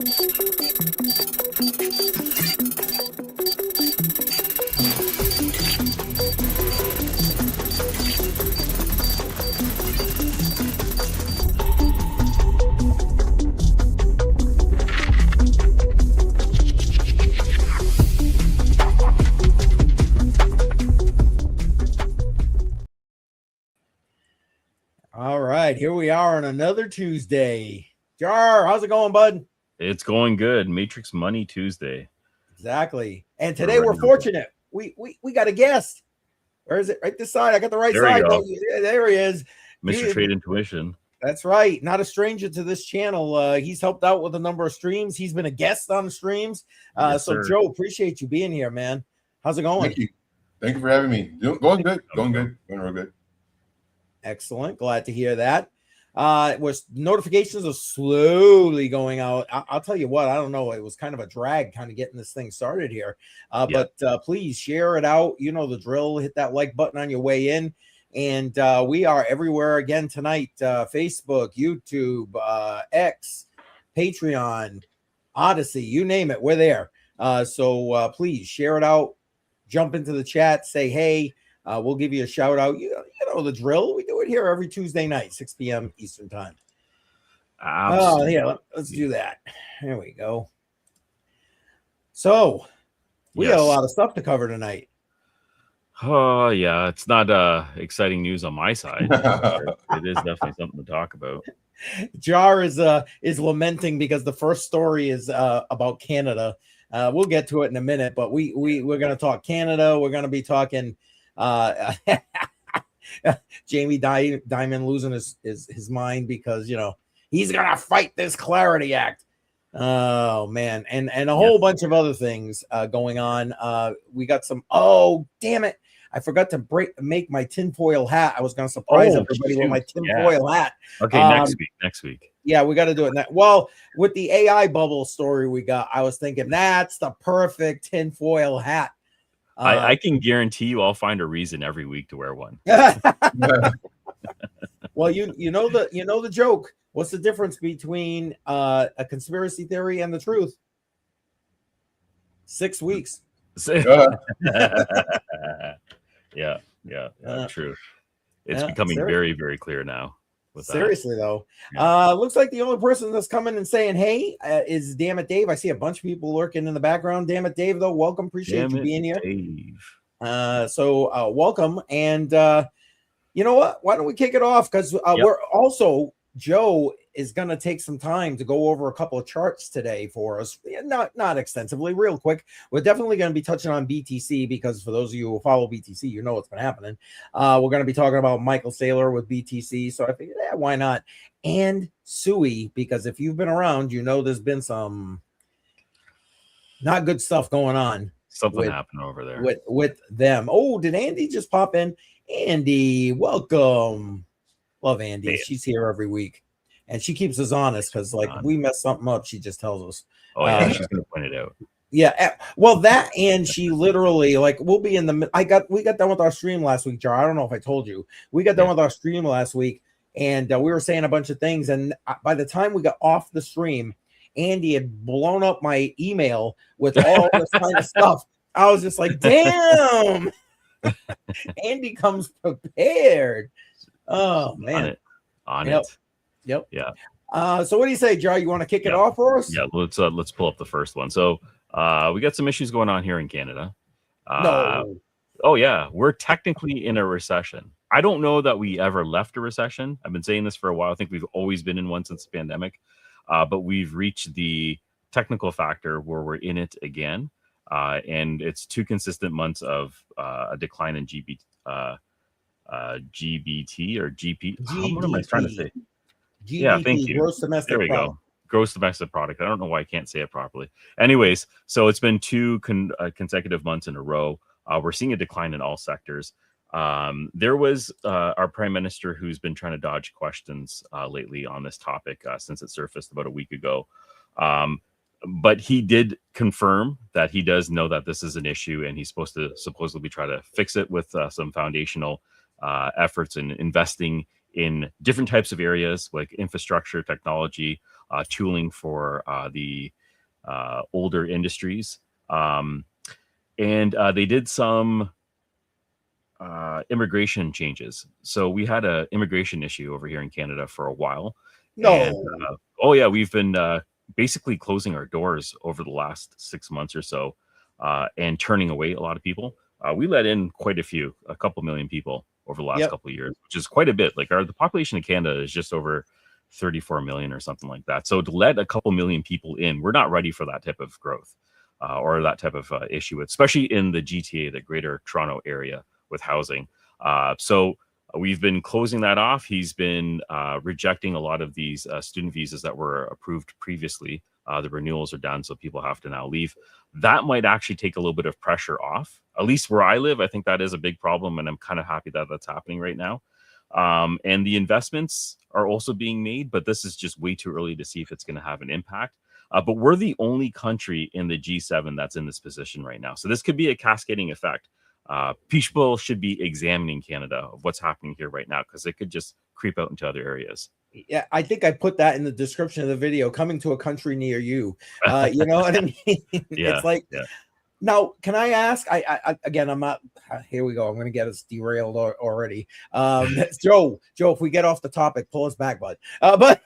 All right, here we are on another Tuesday. Jar, how's it going, bud? It's going good. Matrix Money Tuesday. Exactly. And today we're fortunate. We got a guest. Where is it? Right this side. I got the right side. There he is. Mr. Trade Intuition. That's right. Not a stranger to this channel. He's helped out with a number of streams. He's been a guest on the streams. Yes, so sir. Joe, appreciate you being here, man. How's it going? Thank you. Thank you for having me. Going good. Going good. Going real good. Excellent. Glad to hear that. Notifications are slowly going out. I'll tell you what, I don't know. It was kind of a drag kind of getting this thing started here. But please share it out. You know the drill. Hit that like button on your way in. And we are everywhere again tonight. Facebook, YouTube, X, Patreon, Odyssey, you name it. We're there. So please share it out. Jump into the chat. Say, hey. We'll give you a shout out. You know the drill. We do it here every Tuesday night, 6 p.m. Eastern time. Absolutely. Yeah, let's do that. There we go. So we got a lot of stuff to cover tonight. Oh yeah, it's not exciting news on my side. It is definitely something to talk about. Jar is lamenting because the first story is about Canada. We'll get to it in a minute, but we're going to talk Canada. We're going to be talking. Jamie Dimon losing his mind because he's gonna fight this Clarity Act. Oh man, and a whole bunch of other things going on. We got some. Oh damn it! I forgot to make my tinfoil hat. I was gonna surprise everybody with my tinfoil hat. Okay, next week. Yeah, we got to do it. Well, with the AI bubble story we got, I was thinking that's the perfect tinfoil hat. I can guarantee you I'll find a reason every week to wear one. Well, you know the joke. What's the difference between a conspiracy theory and the truth? 6 weeks. Yeah, true. It's becoming very, very clear now. Seriously though, looks like the only person that's coming and saying hey is Damn It Dave. I see a bunch of people lurking in the background. Damn It Dave though, welcome. Appreciate you being here. So welcome. And you know what, why don't we kick it off, because we're also, Joe is going to take some time to go over a couple of charts today for us. Not extensively, real quick. We're definitely going to be touching on BTC, because for those of you who follow BTC, you know what's been happening. We're going to be talking about Michael Saylor with BTC. So I figured, why not? And Sui, because if you've been around, you know there's been some not good stuff going on. Something happened over there with them. Oh, did Andy just pop in? Andy, welcome. Love Andy. She's here every week. And she keeps us honest, because like we mess something up, she just tells us. Oh yeah, she's gonna point it out. Yeah, well, that, and she literally, like, we'll be in the. We got done with our stream last week, Jar. I don't know if I told you. We got done with our stream last week, and we were saying a bunch of things. And by the time we got off the stream, Andy had blown up my email with all this kind of stuff. I was just like, damn. Andy comes prepared. Oh man, on it. Yep. Yeah. So what do you say, Jar? You want to kick it off for us? Yeah. Let's pull up the first one. So we got some issues going on here in Canada. No. Oh yeah, we're technically in a recession. I don't know that we ever left a recession. I've been saying this for a while. I think we've always been in one since the pandemic, but we've reached the technical factor where we're in it again. And it's 2 consistent months of a decline in GBT or GP. What am I trying to say? GDP, yeah, thank you. Gross domestic there we product. go. Gross domestic product. I don't know why I can't say it properly. Anyways, so it's been 2 consecutive months in a row. We're seeing a decline in all sectors. There was our prime minister who's been trying to dodge questions lately on this topic since it surfaced about a week ago. But he did confirm that he does know that this is an issue, and he's supposed to supposedly try to fix it with some foundational efforts in investing in different types of areas like infrastructure, technology, tooling for the older industries. And they did some immigration changes. So we had an immigration issue over here in Canada for a while. No. And, oh yeah, we've been basically closing our doors over the last 6 months or so, and turning away a lot of people. We let in quite a couple million people over the last couple of years, which is quite a bit. Like the population of Canada is just over 34 million or something like that. So to let a couple million people in, we're not ready for that type of growth or that type of issue, especially in the GTA, the Greater Toronto area, with housing. So we've been closing that off. He's been rejecting a lot of these student visas that were approved previously. The renewals are done, so people have to now leave. That might actually take a little bit of pressure off. At least where I live, I think that is a big problem, and I'm kind of happy that that's happening right now. And the investments are also being made, but this is just way too early to see if it's going to have an impact. But we're the only country in the G7 that's in this position right now. So this could be a cascading effect. People should be examining Canada of what's happening here right now, because it could just creep out into other areas. Yeah, I think I put that in the description of the video, coming to a country near you. You know what I mean? It's like, now, can I ask, again, I'm not, here we go. I'm going to get us derailed already. Joe, if we get off the topic, pull us back, bud. But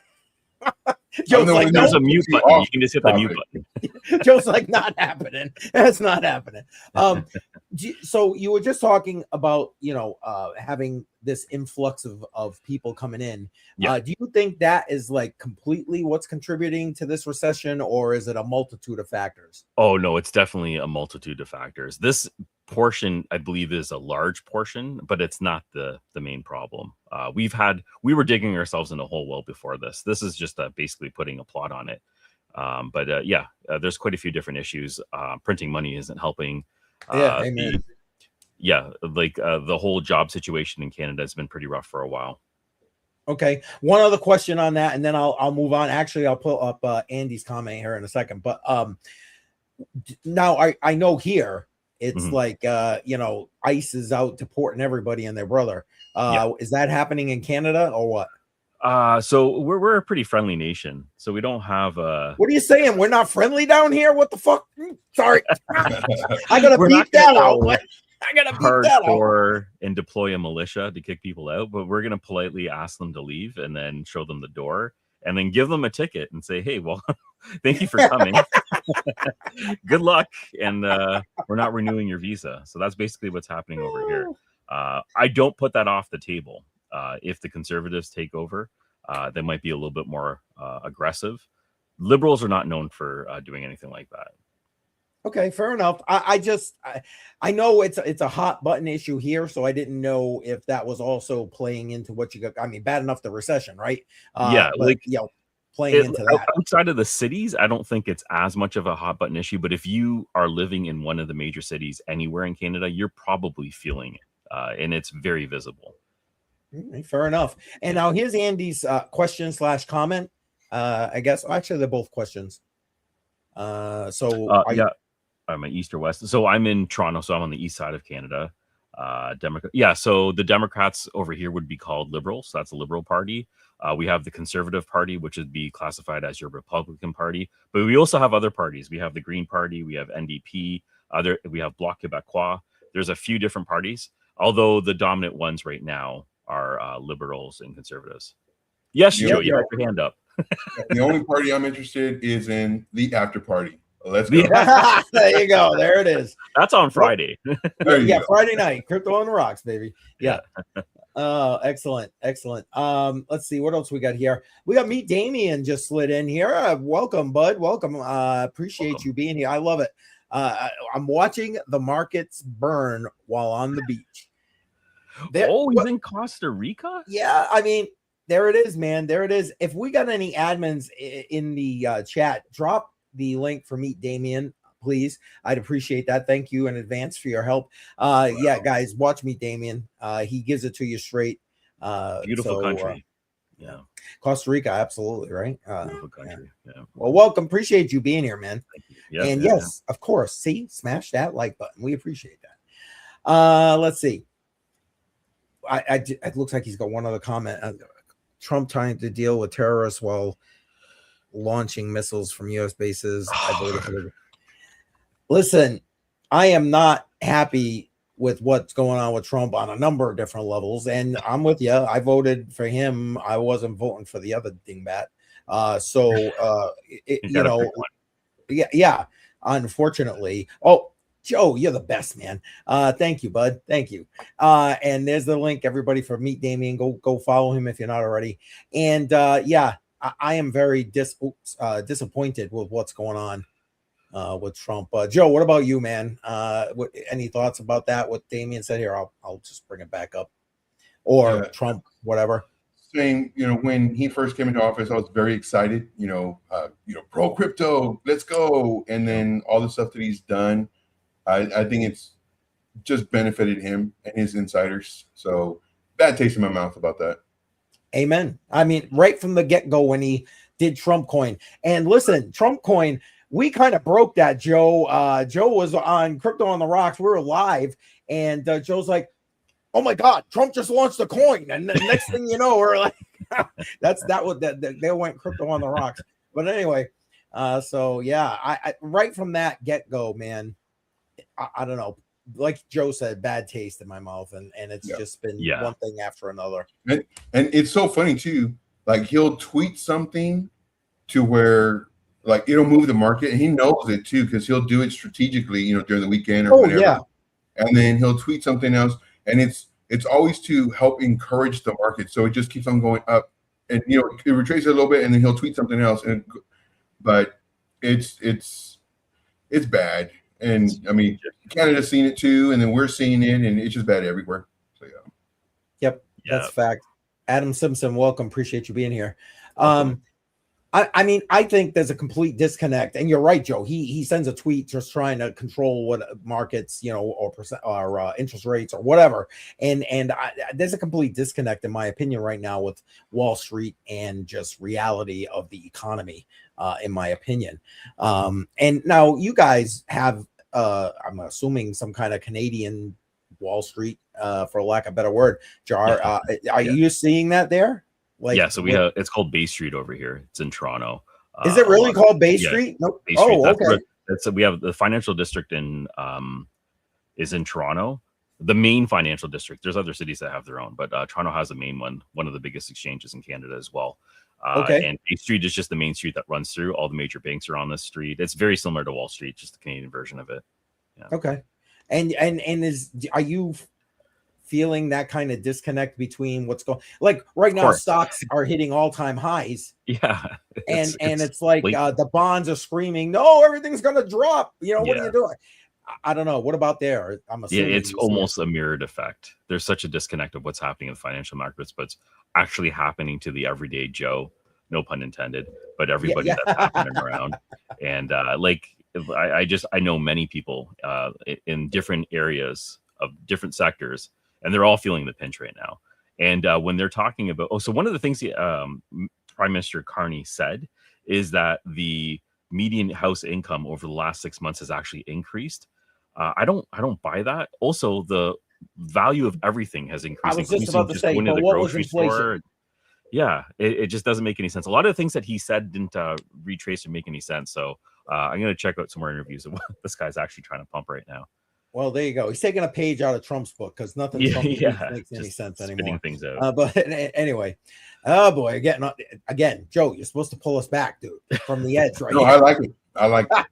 Joe's like, there's a mute button. You can just hit the mute button. Joe's like, not happening. That's not happening. So you were just talking about, having this influx of people coming in. Do you think that is like completely what's contributing to this recession, or is it a multitude of factors? Oh, no, it's definitely a multitude of factors. This portion, I believe, is a large portion, but it's not the main problem. We were digging ourselves in a hole well before this. This is just basically putting a plot on it. There's quite a few different issues. Printing money isn't helping. Amen. The whole job situation in Canada has been pretty rough for a while. Okay, one other question on that, and then I'll move on. Actually, I'll pull up Andy's comment here in a second. But now I know here it's like ICE is out deporting everybody and their brother. Is that happening in Canada or what? So we're a pretty friendly nation, so we don't have What are you saying? We're not friendly down here? What the fuck? Sorry, I gotta beat that out. I gotta beat that out. And deploy a militia to kick people out, but we're gonna politely ask them to leave and then show them the door and then give them a ticket and say, "Hey, well, thank you for coming. Good luck, and we're not renewing your visa." So that's basically what's happening over here. I don't put that off the table. If the Conservatives take over, they might be a little bit more aggressive. Liberals are not known for doing anything like that. Okay, fair enough. I know it's a hot button issue here, so I didn't know if that was also playing into what you got. I mean, bad enough the recession, right? Playing into that. Outside of the cities, I don't think it's as much of a hot button issue. But if you are living in one of the major cities anywhere in Canada, you're probably feeling it, and it's very visible. Fair enough. And now here's Andy's question/comment. I guess actually they're both questions. I'm at east or west. So I'm in Toronto, so I'm on the east side of Canada. So the Democrats over here would be called Liberals. So that's a Liberal Party. We have the Conservative Party, which would be classified as your Republican Party. But we also have other parties. We have the Green Party. We have NDP. We have Bloc Québécois. There's a few different parties, although the dominant ones right now are Liberals and Conservatives. Yes, Joe, you have your hand up. The only party I'm interested is in the after party. Let's go. There you go. There it is. That's on Friday. Friday night. Crypto on the rocks, baby. Yeah. Excellent. Let's see what else we got here. We got Meet Damien just slid in here. Welcome, bud. Welcome. Appreciate you being here. I love it. I'm watching the markets burn while on the beach. He's in Costa Rica? Yeah, I mean, there it is, man. There it is. If we got any admins in the chat, drop the link for Meet Damien, please. I'd appreciate that. Thank you in advance for your help. Yeah, guys, watch Meet Damien. He gives it to you straight. Beautiful country. Costa Rica, absolutely, right? Beautiful country. Yeah. Well, welcome. Appreciate you being here, man. Yep, and yes, of course. See, smash that like button. We appreciate that. Let's see. It looks like he's got one other comment. Trump trying to deal with terrorists while launching missiles from U.S. bases. I voted for the. Listen, I am not happy with what's going on with Trump on a number of different levels, and I'm with you. I voted for him. I wasn't voting for the other dingbat. Yeah. Unfortunately, Joe, you're the best, man. Thank you, bud. Thank you. And there's the link, everybody, for Meet Damien. Go follow him if you're not already. And I am very disappointed with what's going on with Trump. Joe, what about you, man? Any thoughts about that? What Damien said here? I'll just bring it back up. Or Trump, whatever. Saying, when he first came into office, I was very excited. Pro crypto, let's go. And then all the stuff that he's done, I think it's just benefited him and his insiders. So bad taste in my mouth about that. Amen. I mean, right from the get-go when he did Trump coin. And listen, Trump coin, we kind of broke that, Joe. Joe was on Crypto on the Rocks. We were live, and Joe's like, oh my God, Trump just launched a coin. And the next thing you know, we're like, they went Crypto on the Rocks. But anyway, I right from that get-go, man, I don't know. Like Joe said, bad taste in my mouth. And it's just been one thing after another. And it's so funny too. Like he'll tweet something to where like it'll move the market, and he knows it too, because he'll do it strategically, during the weekend or whatever. Yeah. And then he'll tweet something else. And it's always to help encourage the market, so it just keeps on going up, and it retraces a little bit, and then he'll tweet something else, but it's bad, and I mean Canada's seen it too, and then we're seeing it, and it's just bad everywhere. So Yep, that's fact. Adam Simpson, welcome, appreciate you being here. I mean, I think there's a complete disconnect, and you're right, Joe. He sends a tweet just trying to control what markets, or interest rates or whatever, and there's a complete disconnect in my opinion right now with Wall Street and just reality of the economy, in my opinion. And now you guys have, I'm assuming, some kind of Canadian Wall Street, for lack of a better word, Jar. Are you seeing that there? So we have, it's called Bay Street over here. It's in Toronto. Is it really called Bay Street? Nope. Bay Street. Okay. We have the financial district is in Toronto, the main financial district. There's other cities that have their own, but Toronto has the main one of the biggest exchanges in Canada as well. And Bay Street is just the main street that runs through. All the major banks are on this street. It's very similar to Wall Street, just the Canadian version of it. Yeah. Okay. And are you feeling that kind of disconnect between what's going, like right now stocks are hitting all-time highs, and it's like the bonds are screaming, no, everything's gonna drop, what are you doing? I don't know, what about there? I'm assuming it's almost a mirrored effect. There's such a disconnect of what's happening in the financial markets, but it's actually happening to the everyday Joe, no pun intended, but everybody that's happening around. And I know many people in different areas of different sectors, and they're all feeling the pinch right now. And when they're talking about, so one of the things Prime Minister Carney said is that the median house income over the last 6 months has actually increased. I don't buy that. Also, the value of everything has increased. I was just about to say, but what was inflation? It just doesn't make any sense. A lot of the things that he said didn't retrace or make any sense. So I'm going to check out some more interviews of what this guy's actually trying to pump right now. Well, there you go. He's taking a page out of Trump's book, because nothing Trump makes any sense anymore. Things out. But anyway, oh boy, again, Joe, you're supposed to pull us back, dude, from the edge, right? No, I like it. I like it.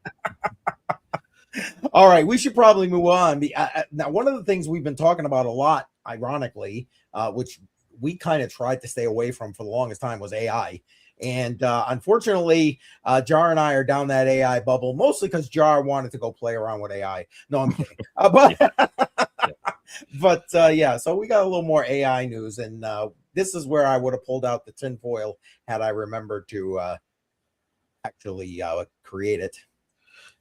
All right, we should probably move on. Now, one of the things we've been talking about a lot, ironically, which we kind of tried to stay away from for the longest time, was AI. And unfortunately, Jar and I are down that AI bubble, mostly because Jar wanted to go play around with AI. No, I'm kidding. So we got a little more AI news, and this is where I would have pulled out the tinfoil had I remembered to actually create it.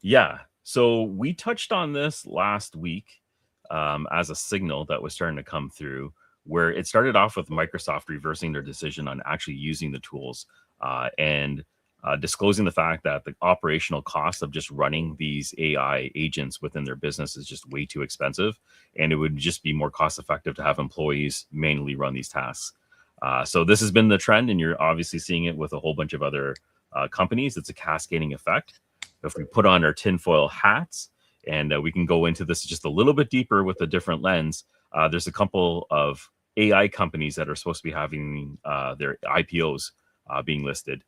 Yeah. So we touched on this last week as a signal that was starting to come through, where it started off with Microsoft reversing their decision on actually using the tools and disclosing the fact that the operational cost of just running these AI agents within their business is just way too expensive, and it would just be more cost effective to have employees manually run these tasks. So this has been the trend, and you're obviously seeing it with a whole bunch of other companies. It's a cascading effect. If we put on our tinfoil hats, and we can go into this just a little bit deeper with a different lens, there's a couple of AI companies that are supposed to be having their IPOs being listed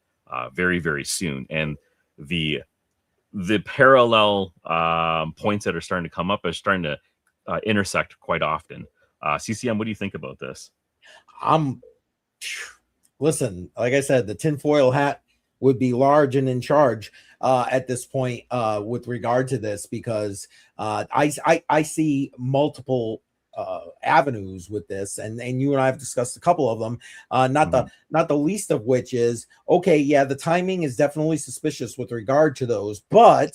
very, very soon. And the parallel points that are starting to come up are starting to intersect quite often. CCM, what do you think about this? Listen, like I said, the tinfoil hat would be large and in charge at this point with regard to this, because I see multiple avenues with this, and you and I have discussed a couple of them, not the least of which is, okay, yeah, the timing is definitely suspicious with regard to those, but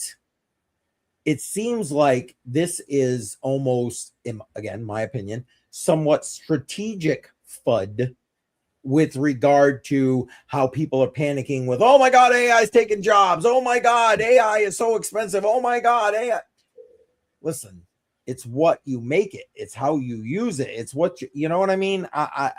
it seems like this is almost, again, my opinion, somewhat strategic FUD with regard to how people are panicking with, oh my God, AI is taking jobs. Oh my God, AI is so expensive. Oh my God, AI. Listen, it's what you make it. It's how you use it. It's what you know what I mean?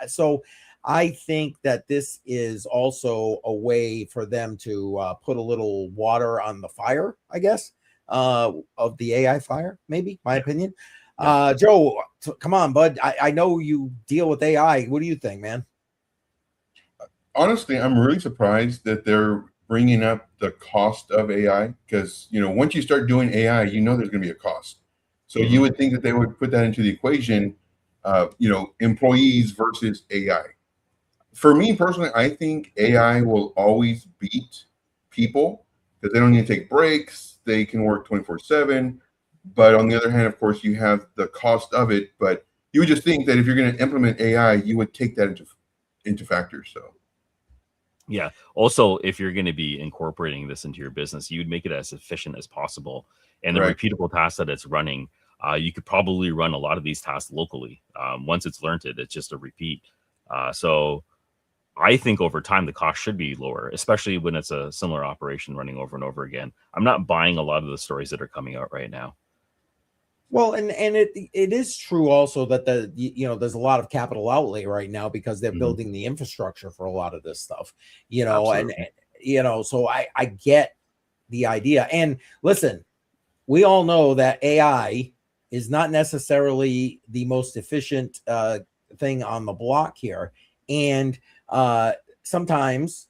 So I think that this is also a way for them to put a little water on the fire, I guess, of the AI fire, maybe, my opinion. Joe, come on, bud. I know you deal with AI. What do you think, man? Honestly, I'm really surprised that they're bringing up the cost of AI, because, once you start doing AI, there's going to be a cost. So you would think that they would put that into the equation, employees versus AI. For me personally, I think AI will always beat people because they don't need to take breaks. They can work 24/7. But on the other hand, of course, you have the cost of it. But you would just think that if you're going to implement AI, you would take that into factors. So. Yeah. Also, if you're going to be incorporating this into your business, you'd make it as efficient as possible. And the repeatable tasks that it's running, you could probably run a lot of these tasks locally. Once it's learned it, it's just a repeat. So I think over time, the cost should be lower, especially when it's a similar operation running over and over again. I'm not buying a lot of the stories that are coming out right now. Well, and it is true also that there's a lot of capital outlay right now because they're building the infrastructure for a lot of this stuff, Absolutely. And so I get the idea. And listen, we all know that AI is not necessarily the most efficient thing on the block here, and sometimes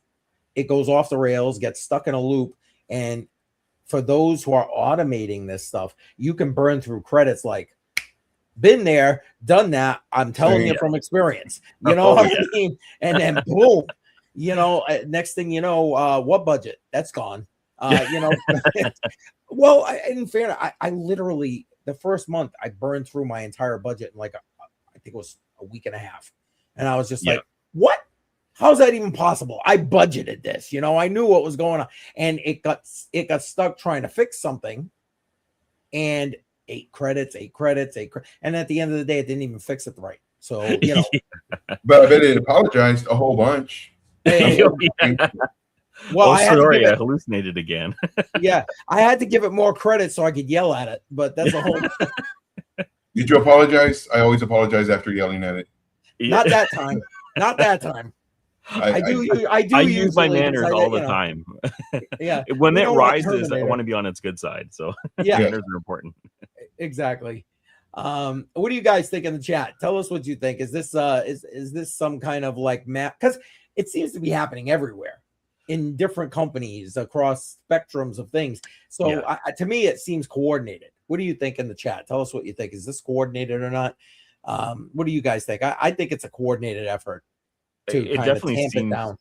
it goes off the rails, gets stuck in a loop, and for those who are automating this stuff, you can burn through credits like, been there, done that. I'm telling you from experience, what I mean? And then boom, next thing you know, what budget? That's gone. Well, in fairness, I literally, the first month I burned through my entire budget in I think it was a week and a half. And I was just like, what? How's that even possible? I budgeted this, I knew what was going on, and it got stuck trying to fix something, and 8 credits, and at the end of the day, it didn't even fix it right. So, But I bet it apologized a whole bunch. Well, I hallucinated again. Yeah, I had to give it more credit so I could yell at it, but that's a whole. Did you apologize? I always apologize after yelling at it. Not that time. Not that time. I do use my manners all the time. Yeah. When it rises, I want to be on its good side. So manners are important. Exactly. What do you guys think in the chat? Tell us what you think. Is this is this some kind of map? Because it seems to be happening everywhere in different companies across spectrums of things. So to me, it seems coordinated. What do you think in the chat? Tell us what you think. Is this coordinated or not? What do you guys think? I think it's a coordinated effort. It definitely seems down.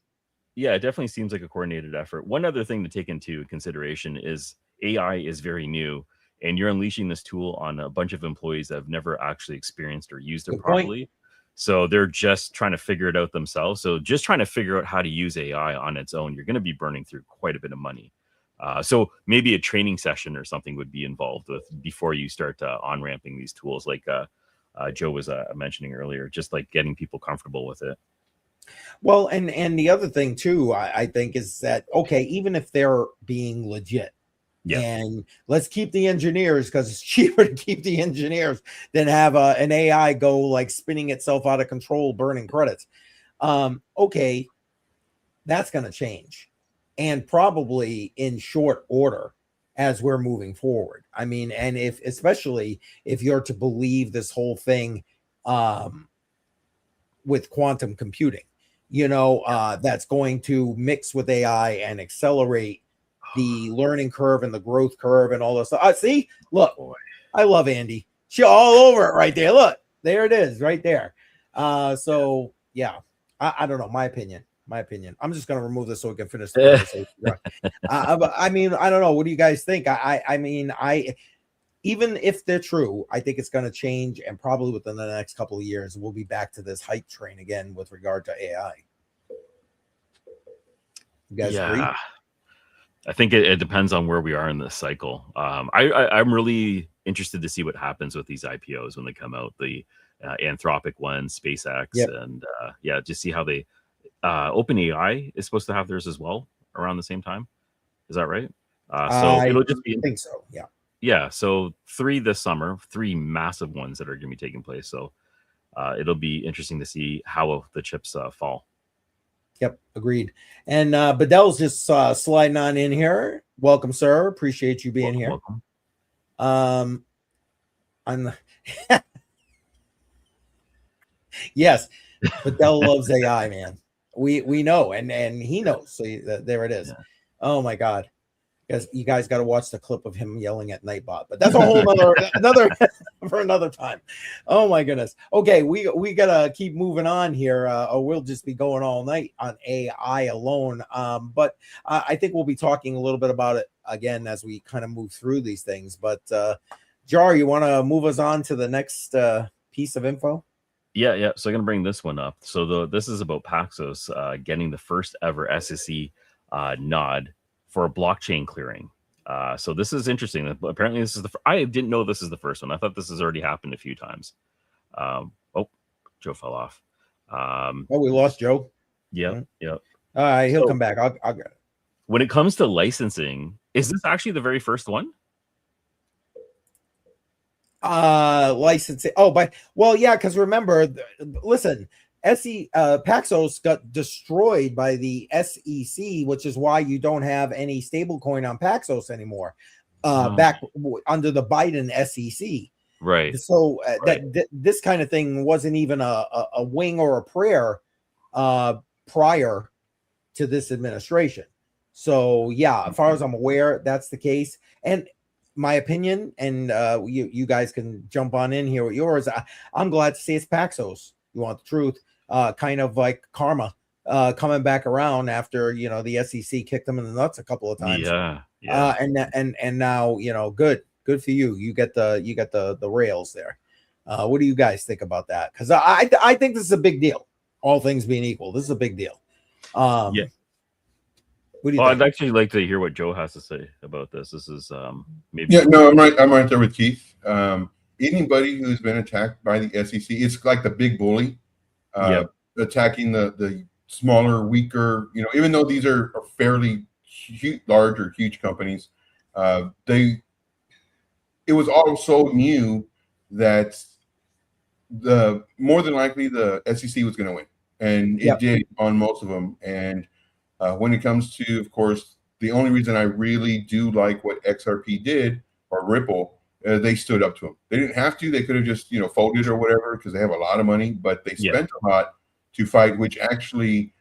Yeah, it definitely seems like a coordinated effort. One other thing to take into consideration is AI is very new, and you're unleashing this tool on a bunch of employees that have never actually experienced or used it properly. So they're just trying to figure it out themselves. So just trying to figure out how to use AI on its own, you're going to be burning through quite a bit of money. So maybe a training session or something would be involved with before you start on-ramping these tools, like Joe was mentioning earlier, just like getting people comfortable with it. Well, and the other thing too, I think, is that, okay, even if they're being legit, and let's keep the engineers, because it's cheaper to keep the engineers than have an AI go spinning itself out of control, burning credits. Okay, that's going to change. and probably in short order as we're moving forward. I mean, and especially if you're to believe this whole thing with quantum computing, that's going to mix with AI and accelerate the learning curve and the growth curve and all this stuff. See, look, I love Andy. She all over it right there. Look, there it is right there. So yeah, I don't know. My opinion. I'm just going to remove this so we can finish the conversation. But I mean, I don't know. What do you guys think? I mean, even if they're true, I think it's going to change, and probably within the next couple of years, we'll be back to this hype train again with regard to AI. You guys agree? I think it depends on where we are in this cycle. I'm really interested to see what happens with these IPOs when they come out, the Anthropic one, SpaceX, and just see how they. OpenAI is supposed to have theirs as well around the same time. Is that right? So it'll just be. I think so. Yeah. Yeah. So 3 this summer, 3 massive ones that are going to be taking place. So it'll be interesting to see how the chips fall. Yep, agreed. And Bedell's just sliding on in here. Welcome, sir. Appreciate you being here. Welcome. Yes, Bedell loves AI, man. We know, and he knows. So there it is. Yeah. Oh my God. You guys got to watch the clip of him yelling at Nightbot, but that's a whole another for another time. Oh my goodness. Okay, we gotta keep moving on here, or we'll just be going all night on AI alone. But I think we'll be talking a little bit about it again as we kind of move through these things. But Jar, you want to move us on to the next piece of info? Yeah. So I'm gonna bring this one up. So this is about Paxos getting the first ever SEC nod for a blockchain clearing. So this is interesting. Apparently this is I didn't know this is the first one. I thought this has already happened a few times. Joe fell off. We lost Joe. Yep. All right, he'll come back. I'll get it. When it comes to licensing, is this actually the very first one? Licensing. Because remember, listen, Paxos got destroyed by the SEC, which is why you don't have any stablecoin on Paxos anymore. Back under the Biden SEC, right? So this kind of thing wasn't even a wing or a prayer prior to this administration. So yeah, as far as I'm aware, that's the case. And my opinion, and you guys can jump on in here with yours. I'm glad to see it's Paxos. You want the truth? Kind of like karma coming back around after the SEC kicked them in the nuts a couple of times. Yeah. And now good for you. You get the rails there. What do you guys think about that? Because I think this is a big deal. All things being equal, this is a big deal. Yeah. What do you think? I'd actually like to hear what Joe has to say about this. This is maybe. Yeah, no, I'm right there with Keith. Anybody who's been attacked by the SEC, it's like the big bully attacking the smaller, weaker. Even though these are fairly large or huge companies, it was all so new that more than likely the SEC was going to win, and it did on most of them. And when it comes to, of course, the only reason I really do like what XRP did, or Ripple, they stood up to them. They didn't have to. They could have just, folded or whatever, because they have a lot of money, but they spent a lot to fight, which actually,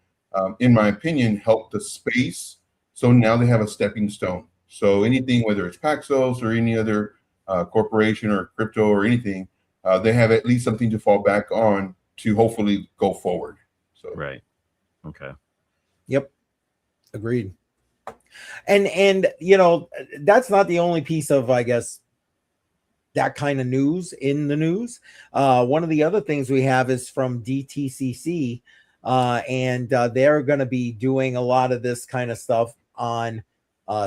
in my opinion, helped the space. So now they have a stepping stone. So anything, whether it's Paxos or any other corporation or crypto or anything, they have at least something to fall back on to hopefully go forward. So right. Okay. Yep. Agreed. And that's not the only piece of, I guess, that kind of news in the news. One of the other things we have is from DTCC, and they're going to be doing a lot of this kind of stuff on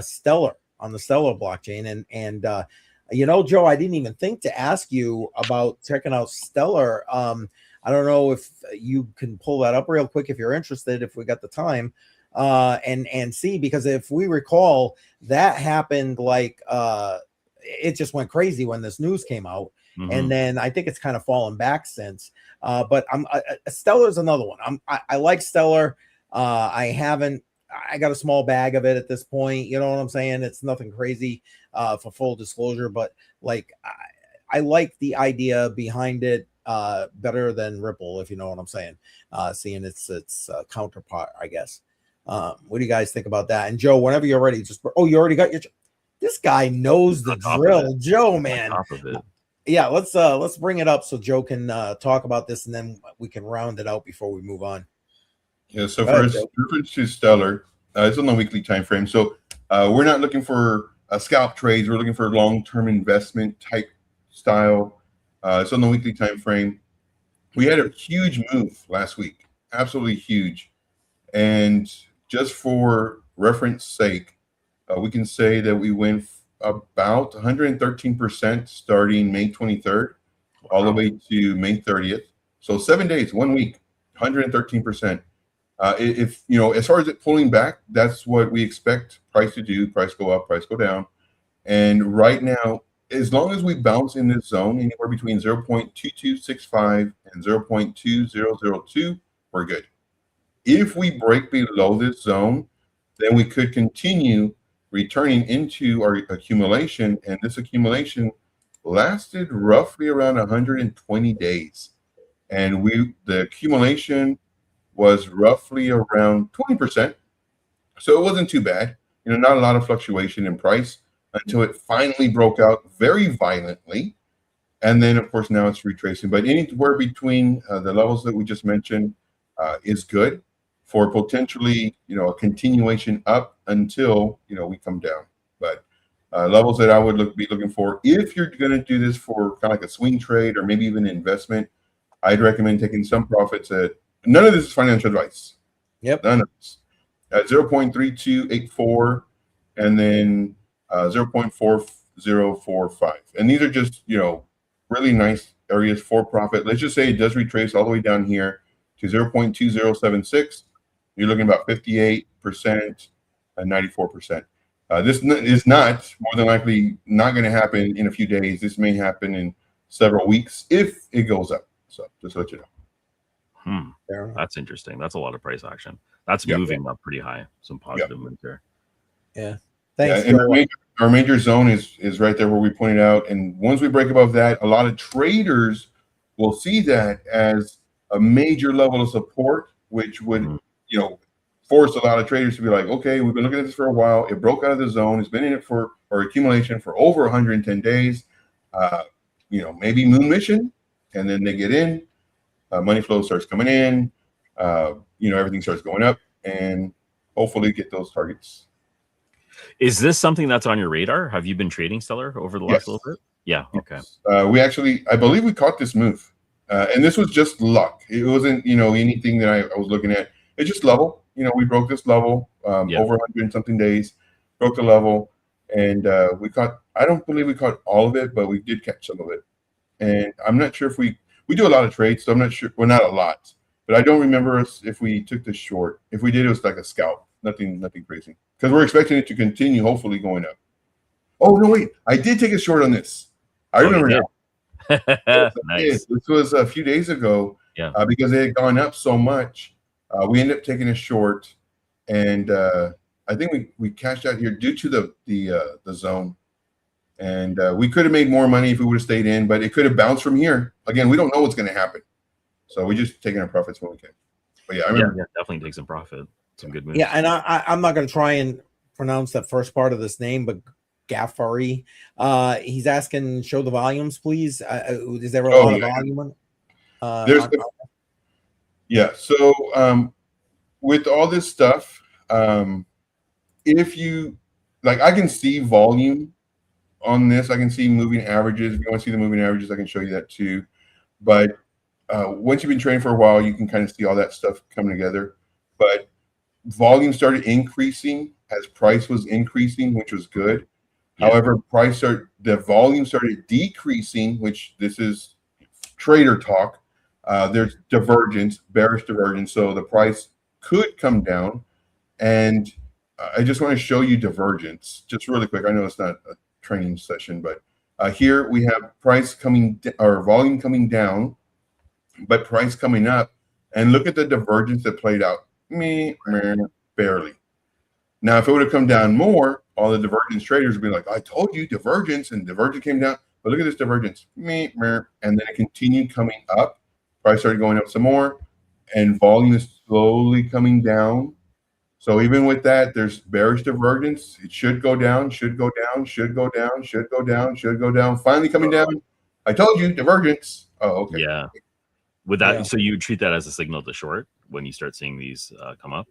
Stellar, on the Stellar blockchain. And Joe, I didn't even think to ask you about checking out Stellar. I don't know if you can pull that up real quick if you're interested, if we got the time. And see, because if we recall, that happened it just went crazy when this news came out. Mm-hmm. And then I think it's kind of fallen back since. But Stellar is another one. I like Stellar. I haven't I got a small bag of it at this point. You know what I'm saying? It's nothing crazy for full disclosure, but like I like the idea behind it better than Ripple, if you know what I'm saying. Seeing its counterpart, I guess. What do you guys think about that? And Joe, whenever you're ready, just you already got your. This guy knows the drill, Joe, man. Top of it. Yeah, let's bring it up so Joe can talk about this, and then we can round it out before we move on. Yeah, so for reference to Stellar, it's on the weekly time frame. So we're not looking for scalp trades. We're looking for long-term investment type style. It's on the weekly time frame. We had a huge move last week, absolutely huge. And just for reference sake, we can say that we went about 113% starting May 23rd, all the way to May 30th. So 7 days, 1 week, 113%. If as far as it pulling back, that's what we expect price to do. Price go up, price go down. And right now, as long as we bounce in this zone anywhere between 0.2265 and 0.2002, we're good. If we break below this zone, then we could continue returning into our accumulation, and this accumulation lasted roughly around 120 days. And the accumulation was roughly around 20%. So it wasn't too bad. Not a lot of fluctuation in price until it finally broke out very violently. And then, of course, now it's retracing. But anywhere between the levels that we just mentioned is good for potentially, a continuation up until, we come down. But levels that I would be looking for, if you're going to do this for kind of like a swing trade or maybe even investment, I'd recommend taking some profits at, none of this is financial advice. Yep. None of this. At 0.3284 and then 0.4045. And these are just, really nice areas for profit. Let's just say it does retrace all the way down here to 0.2076. You're looking about 58% and 94%. This is not, more than likely, not going to happen in a few days. This may happen in several weeks if it goes up. So just to let you know. That's interesting. That's a lot of price action. That's moving up pretty high. Some positive moves there. Yeah. Thanks. And our major zone is right there where we pointed out. And once we break above that, a lot of traders will see that as a major level of support, which would, force a lot of traders to be like, okay, we've been looking at this for a while. It broke out of the zone. It's been in it for accumulation for over 110 days. Maybe moon mission, and then they get in. Money flow starts coming in. Everything starts going up, and hopefully get those targets. Is this something that's on your radar? Have you been trading Stellar over the last little bit? Yeah. Okay. I believe we caught this move, and this was just luck. It wasn't, anything that I was looking at. It's just level. We broke this level over 100 and something days, broke the level, and we caught. I don't believe we caught all of it, but we did catch some of it. And I'm not sure if we do a lot of trades, so I'm not sure. Well, not a lot, but I don't remember if we took this short. If we did, it was like a scalp. Nothing crazy. Because we're expecting it to continue, hopefully going up. Oh no, wait! I did take a short on this. I remember now. Nice. This was a few days ago. Yeah. Because it had gone up so much, we ended up taking a short, and I think we cashed out here due to the zone, and we could have made more money if we would have stayed in, but it could have bounced from here. Again, we don't know what's going to happen, so we just taking our profits when we can. But I remember definitely take some profit. Some good moves. Yeah, and I'm not going to try and pronounce that first part of this name, but Gaffari. He's asking, show the volumes, please. Is there a lot of volume? So with all this stuff, if you I can see volume on this. I can see moving averages. If you want to see the moving averages, I can show you that too. But once you've been trading for a while, you can kind of see all that stuff coming together. But volume started increasing as price was increasing, which was good. However, the volume started decreasing, which this is trader talk. There's divergence, bearish divergence. So the price could come down. And I just want to show you divergence just really quick. I know it's not a training session, but here we have price or volume coming down, but price coming up. And look at the divergence that played out. Barely. Now, if it would have come down more, all the divergence traders would be like, I told you divergence, and divergence came down. But look at this divergence. And then it continued coming up. Price started going up some more, and volume is slowly coming down. So even with that, there's bearish divergence. It should go down, should go down, should go down, should go down, should go down. Finally coming down. I told you, divergence. Oh, okay. Yeah. With that, so you treat that as a signal to short when you start seeing these come up?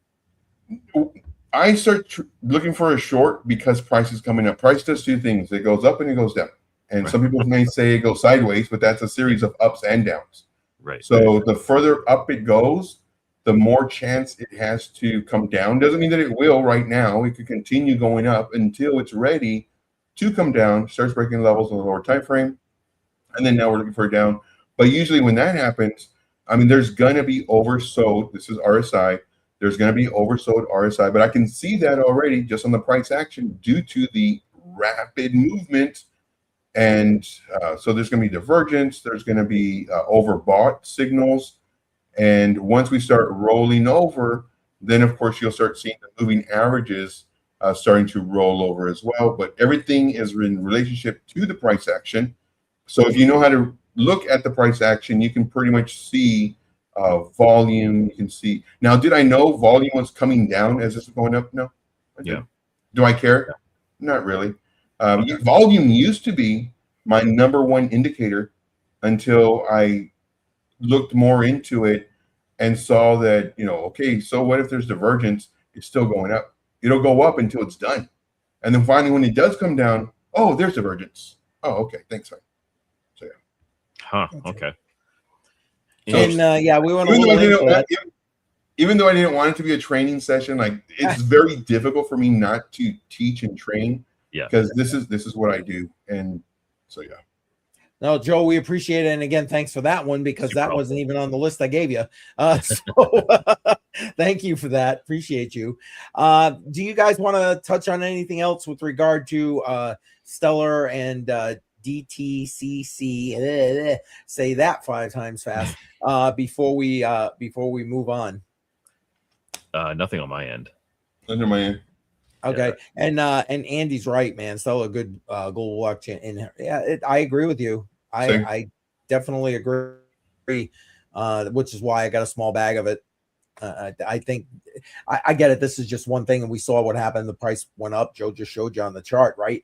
I start looking for a short because price is coming up. Price does two things. It goes up and it goes down. And some people may say it goes sideways, but that's a series of ups and downs. Right. So the further up it goes, the more chance it has to come down. Doesn't mean that it will right now. It could continue going up until it's ready to come down, starts breaking levels in the lower time frame. And then now we're looking for a down. But usually when that happens, I mean, there's going to be oversold. This is RSI. There's going to be oversold RSI. But I can see that already just on the price action due to the rapid movement. And so there's going to be divergence. There's going to be overbought signals. And once we start rolling over, then, of course, you'll start seeing the moving averages starting to roll over as well. But everything is in relationship to the price action. So if you know how to look at the price action, you can pretty much see volume. You can see. Now, did I know volume was coming down as this was going up? No. Yeah. Do I care? Yeah. Not really. Volume used to be my number one indicator until I looked more into it and saw that, okay, so what if there's divergence? It's still going up. It'll go up until it's done. And then finally, when it does come down, oh, there's divergence. Oh, okay. Thanks, man. So, yeah. Huh. Okay. And we want to even though I didn't want it to be a training session, like it's very difficult for me not to teach and train. Yeah. Because this is what I do. And so, yeah. No, Joe, we appreciate it. And again, thanks for that one, because that wasn't even on the list I gave you. So thank you for that. Appreciate you. Do you guys want to touch on anything else with regard to Stellar and DTCC? Say that 5 times fast before we move on. Nothing on my end. Nothing on my end. Okay, yeah. And Andy's right, man. Still a good global blockchain. And I agree with you. I definitely agree. Which is why I got a small bag of it. I think I get it. This is just one thing, and we saw what happened. The price went up. Joe just showed you on the chart, right?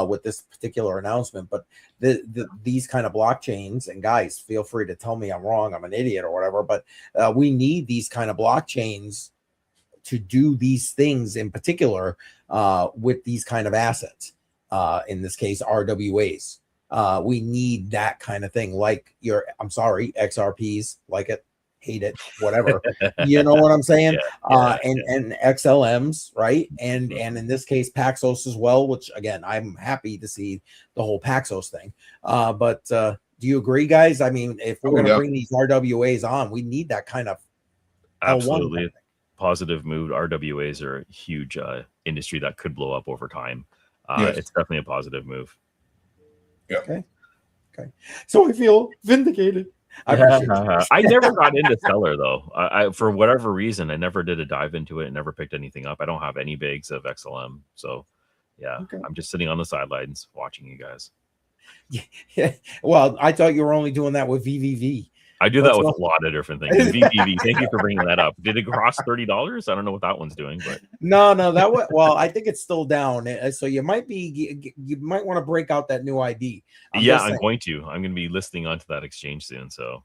With this particular announcement. But these kind of blockchains, and guys, feel free to tell me I'm wrong, I'm an idiot or whatever. But we need these kind of blockchains to do these things in particular with these kind of assets. In this case, RWAs. We need that kind of thing, like XRPs, like it, hate it, whatever. You know what I'm saying? And XLMs, right? And in this case, Paxos as well, which again, I'm happy to see the whole Paxos thing. But do you agree, guys? I mean, if we're going to bring these RWAs on, we need that kind of absolutely positive move. RWAs are a huge industry that could blow up over time. It's definitely a positive move. Yeah. Okay. So I feel vindicated. I never got into Stellar though. I for whatever reason, I never did a dive into it and never picked anything up. I don't have any bags of XLM, so I'm just sitting on the sidelines watching you guys. Yeah. Well, I thought you were only doing that with VVV. I do that with a lot of different things. VVV, thank you for bringing that up. Did it cross $30? I don't know what that one's doing, but no, that was I think it's still down. So you might want to break out that new ID. I'm going to be listening onto that exchange soon. So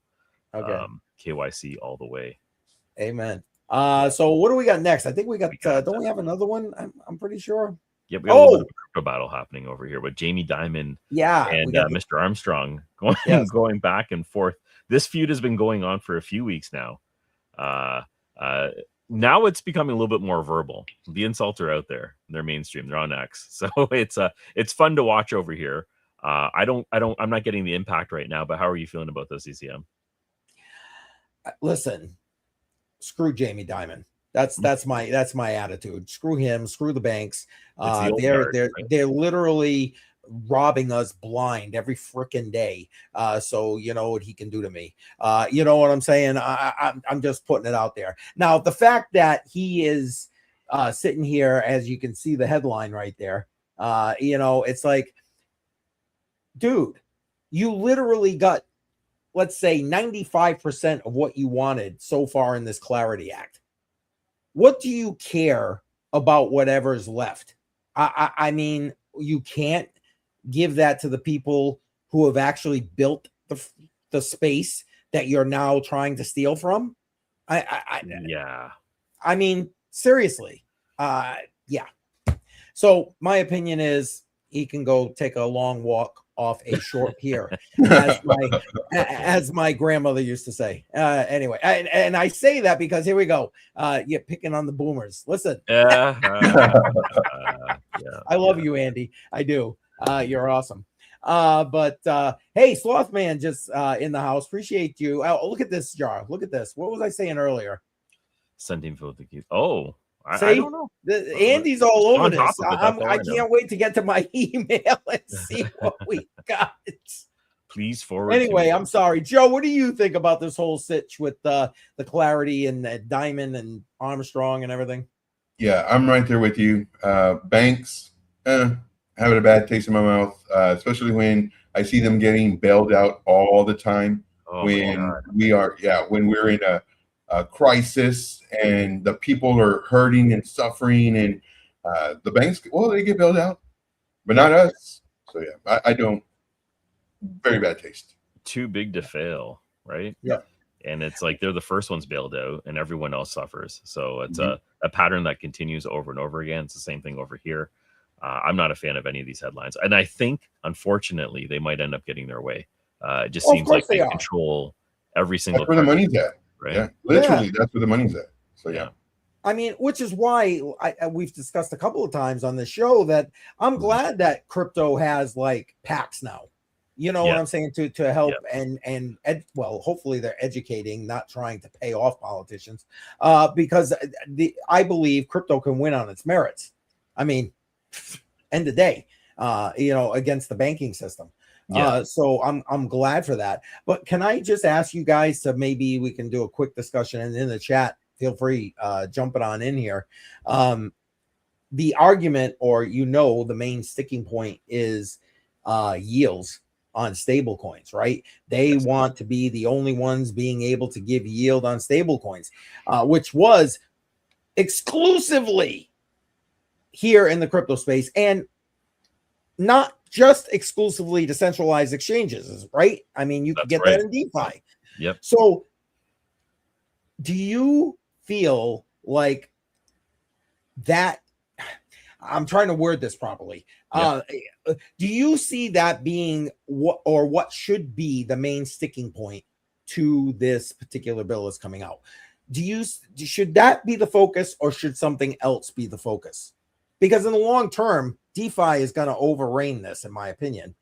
KYC all the way. Amen. So what do we got next? I think we got don't we have another one? I'm pretty sure. Yeah, we got a little bit of a crypto battle happening over here with Jamie Dimon and Mr. Armstrong going back and forth. This feud has been going on for a few weeks now. Now it's becoming a little bit more verbal. The insults are out there. They're mainstream. They're on X. So it's fun to watch over here. I'm not getting the impact right now, but how are you feeling about this, ECM? Listen, screw Jamie Dimon. That's my attitude. Screw him. Screw the banks. They're literally robbing us blind every freaking day. So you know what he can do to me. You know what I'm saying? I'm just putting it out there. Now, the fact that he is sitting here, as you can see the headline right there. It's like, dude, you literally got, let's say, 95% of what you wanted so far in this Clarity Act. What do you care about whatever's left? I mean, you can't give that to the people who have actually built the space that you're now trying to steal from. I mean, seriously. Yeah. So my opinion is he can go take a long walk off a short pier, as my grandmother used to say. Anyway, and I say that because here we go. You're picking on the boomers. Listen. I love you, Andy. I do. You're awesome. But hey, Slothman just in the house. Appreciate you. Oh, look at this jar. Look at this. What was I saying earlier? Sending for the cute. Oh, I don't know. Andy's all over this. I can't wait to get to my email and see what we got. Please forward. Anyway, I'm sorry, Joe. What do you think about this whole sitch with the Clarity and Diamond and Armstrong and everything? Yeah, I'm right there with you. Banks having a bad taste in my mouth, especially when I see them getting bailed out all the time. When we're in a crisis and the people are hurting and suffering, and the banks, they get bailed out, but not us. So yeah, I don't. Very bad taste. Too big to fail, right? Yeah. And it's like they're the first ones bailed out and everyone else suffers. So it's a pattern that continues over and over again. It's the same thing over here. I'm not a fan of any of these headlines. And I think, unfortunately, they might end up getting their way. It just seems like they control every single. That's where the money's at. Right? Yeah, literally, that's where the money's at. So yeah. I mean, which is why we've discussed a couple of times on the show that I'm glad that crypto has like PACs now. You know what I'm saying, to help and hopefully they're educating, not trying to pay off politicians, because I believe crypto can win on its merits. I mean, end of day, against the banking system. So I'm glad for that. But can I just ask you guys to maybe we can do a quick discussion, and in the chat, feel free jump it on in here. The argument, or the main sticking point is yields on stable coins, right? They want to be the only ones being able to give yield on stable coins, which was exclusively here in the crypto space, and not just exclusively to centralized exchanges, right? I mean, you can get that in DeFi. Yep. So do you feel like that? I'm trying to word this properly. Do you see that being what should be the main sticking point to this particular bill that's coming out? Should that be the focus, or should something else be the focus? Because in the long term, DeFi is going to overreign this, in my opinion,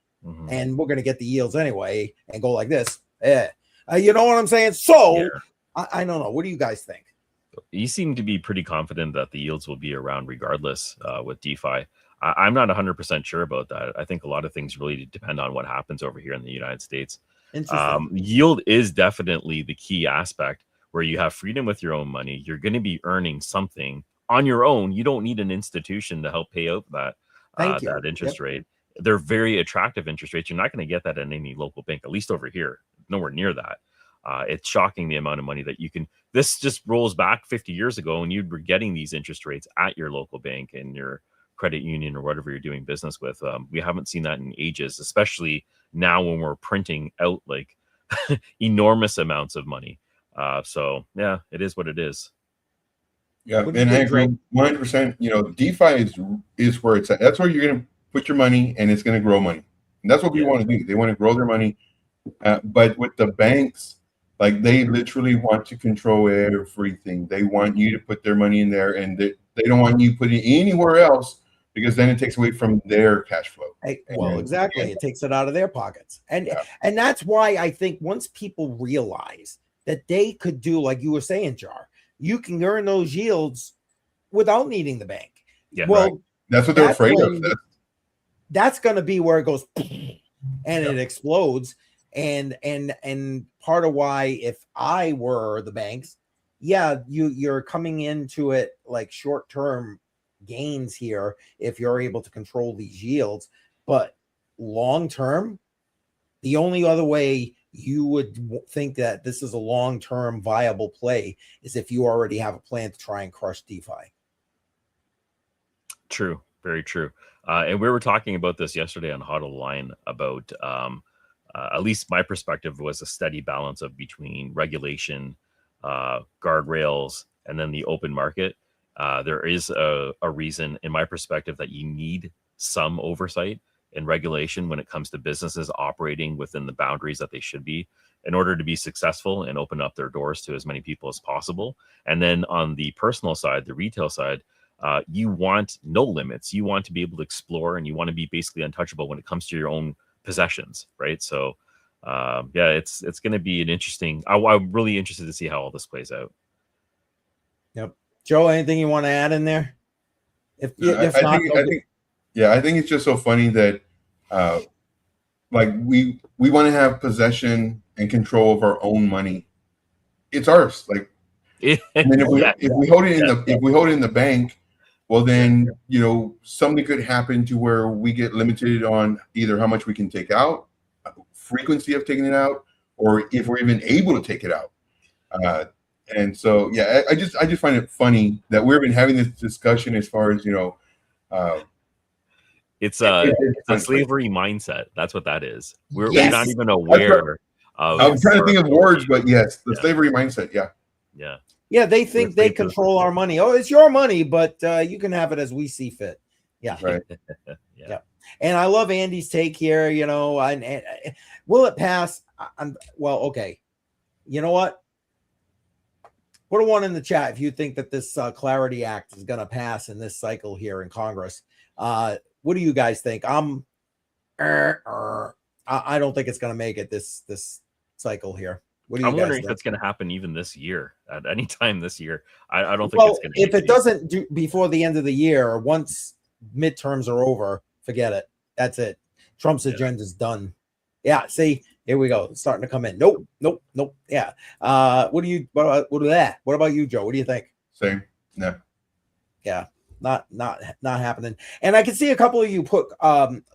and we're going to get the yields anyway and go like this. You know what I'm saying? So I don't know. What do you guys think? You seem to be pretty confident that the yields will be around regardless with DeFi. I'm not 100% sure about that. I think a lot of things really depend on what happens over here in the United States. Yield is definitely the key aspect, where you have freedom with your own money. You're going to be earning something on your own. You don't need an institution to help pay out that interest rate. They're very attractive interest rates. You're not going to get that at any local bank, at least over here. Nowhere near that. It's shocking the amount of money that you can. This just rolls back 50 years ago, and you were getting these interest rates at your local bank and your credit union or whatever you're doing business with. We haven't seen that in ages, especially now when we're printing out like enormous amounts of money. So yeah, it is what it is. Yeah, and I agree 100%. DeFi is where it's at. That's where you're going to put your money, and it's going to grow money. And that's what we want to do. They want to grow their money. But with the banks, like, they literally want to control everything. They want you to put their money in there, and they don't want you putting it anywhere else, because then it takes away from their cash flow. Exactly. It takes it out of their pockets. And that's why I think once people realize that they could do, like you were saying, Jar, you can earn those yields without needing the bank. Yeah, well, that's what they're afraid of. That's going to be where it goes and it explodes. And part of why, if I were the banks, yeah, you're coming into it like short-term gains here if you're able to control these yields, but long-term, the only other way you would think that this is a long-term viable play is if you already have a plan to try and crush DeFi. True, very true. And we were talking about this yesterday on Huddle Line about at least my perspective was a steady balance of between regulation, guardrails, and then the open market. There is a reason, in my perspective, that you need some oversight and regulation when it comes to businesses operating within the boundaries that they should be in order to be successful and open up their doors to as many people as possible. And then on the personal side, the retail side, you want no limits. You want to be able to explore, and you want to be basically untouchable when it comes to your own possessions, right? So yeah, it's going to be an interesting, I'm really interested to see how all this plays out. Yep. Joe, anything you want to add in there? I think it's just so funny that like we want to have possession and control of our own money. It's ours. Like, I mean, if we hold it in the bank, well then, you know, something could happen to where we get limited on either how much we can take out, frequency of taking it out, or if we're even able to take it out. And so, yeah, I just find it funny that we've been having this discussion as far as, you know, it's a slavery mindset. That's what that is. We're not even aware of. I'm trying to think of words, but yes, the slavery mindset. Yeah, they think they control our money. Oh, it's your money, but you can have it as we see fit. Yeah. Right. Yeah. And I love Andy's take here. You know, and will it pass? Well, okay. You know what? Put a 1 in the chat if you think that this Clarity Act is going to pass in this cycle here in Congress. What do you guys think? I don't think it's going to make it this cycle here. What do you I'm guys wondering think? if it's going to happen even this year, at any time this year. I don't think Well, it's going to. If it doesn't do before the end of the year, or once midterms are over, forget it. That's it. Trump's agenda is done. Yeah. See, here we go. It's starting to come in. Nope. Yeah. What about you, Joe? What do you think? Same. No. Yeah. Not happening. And I can see a couple of you put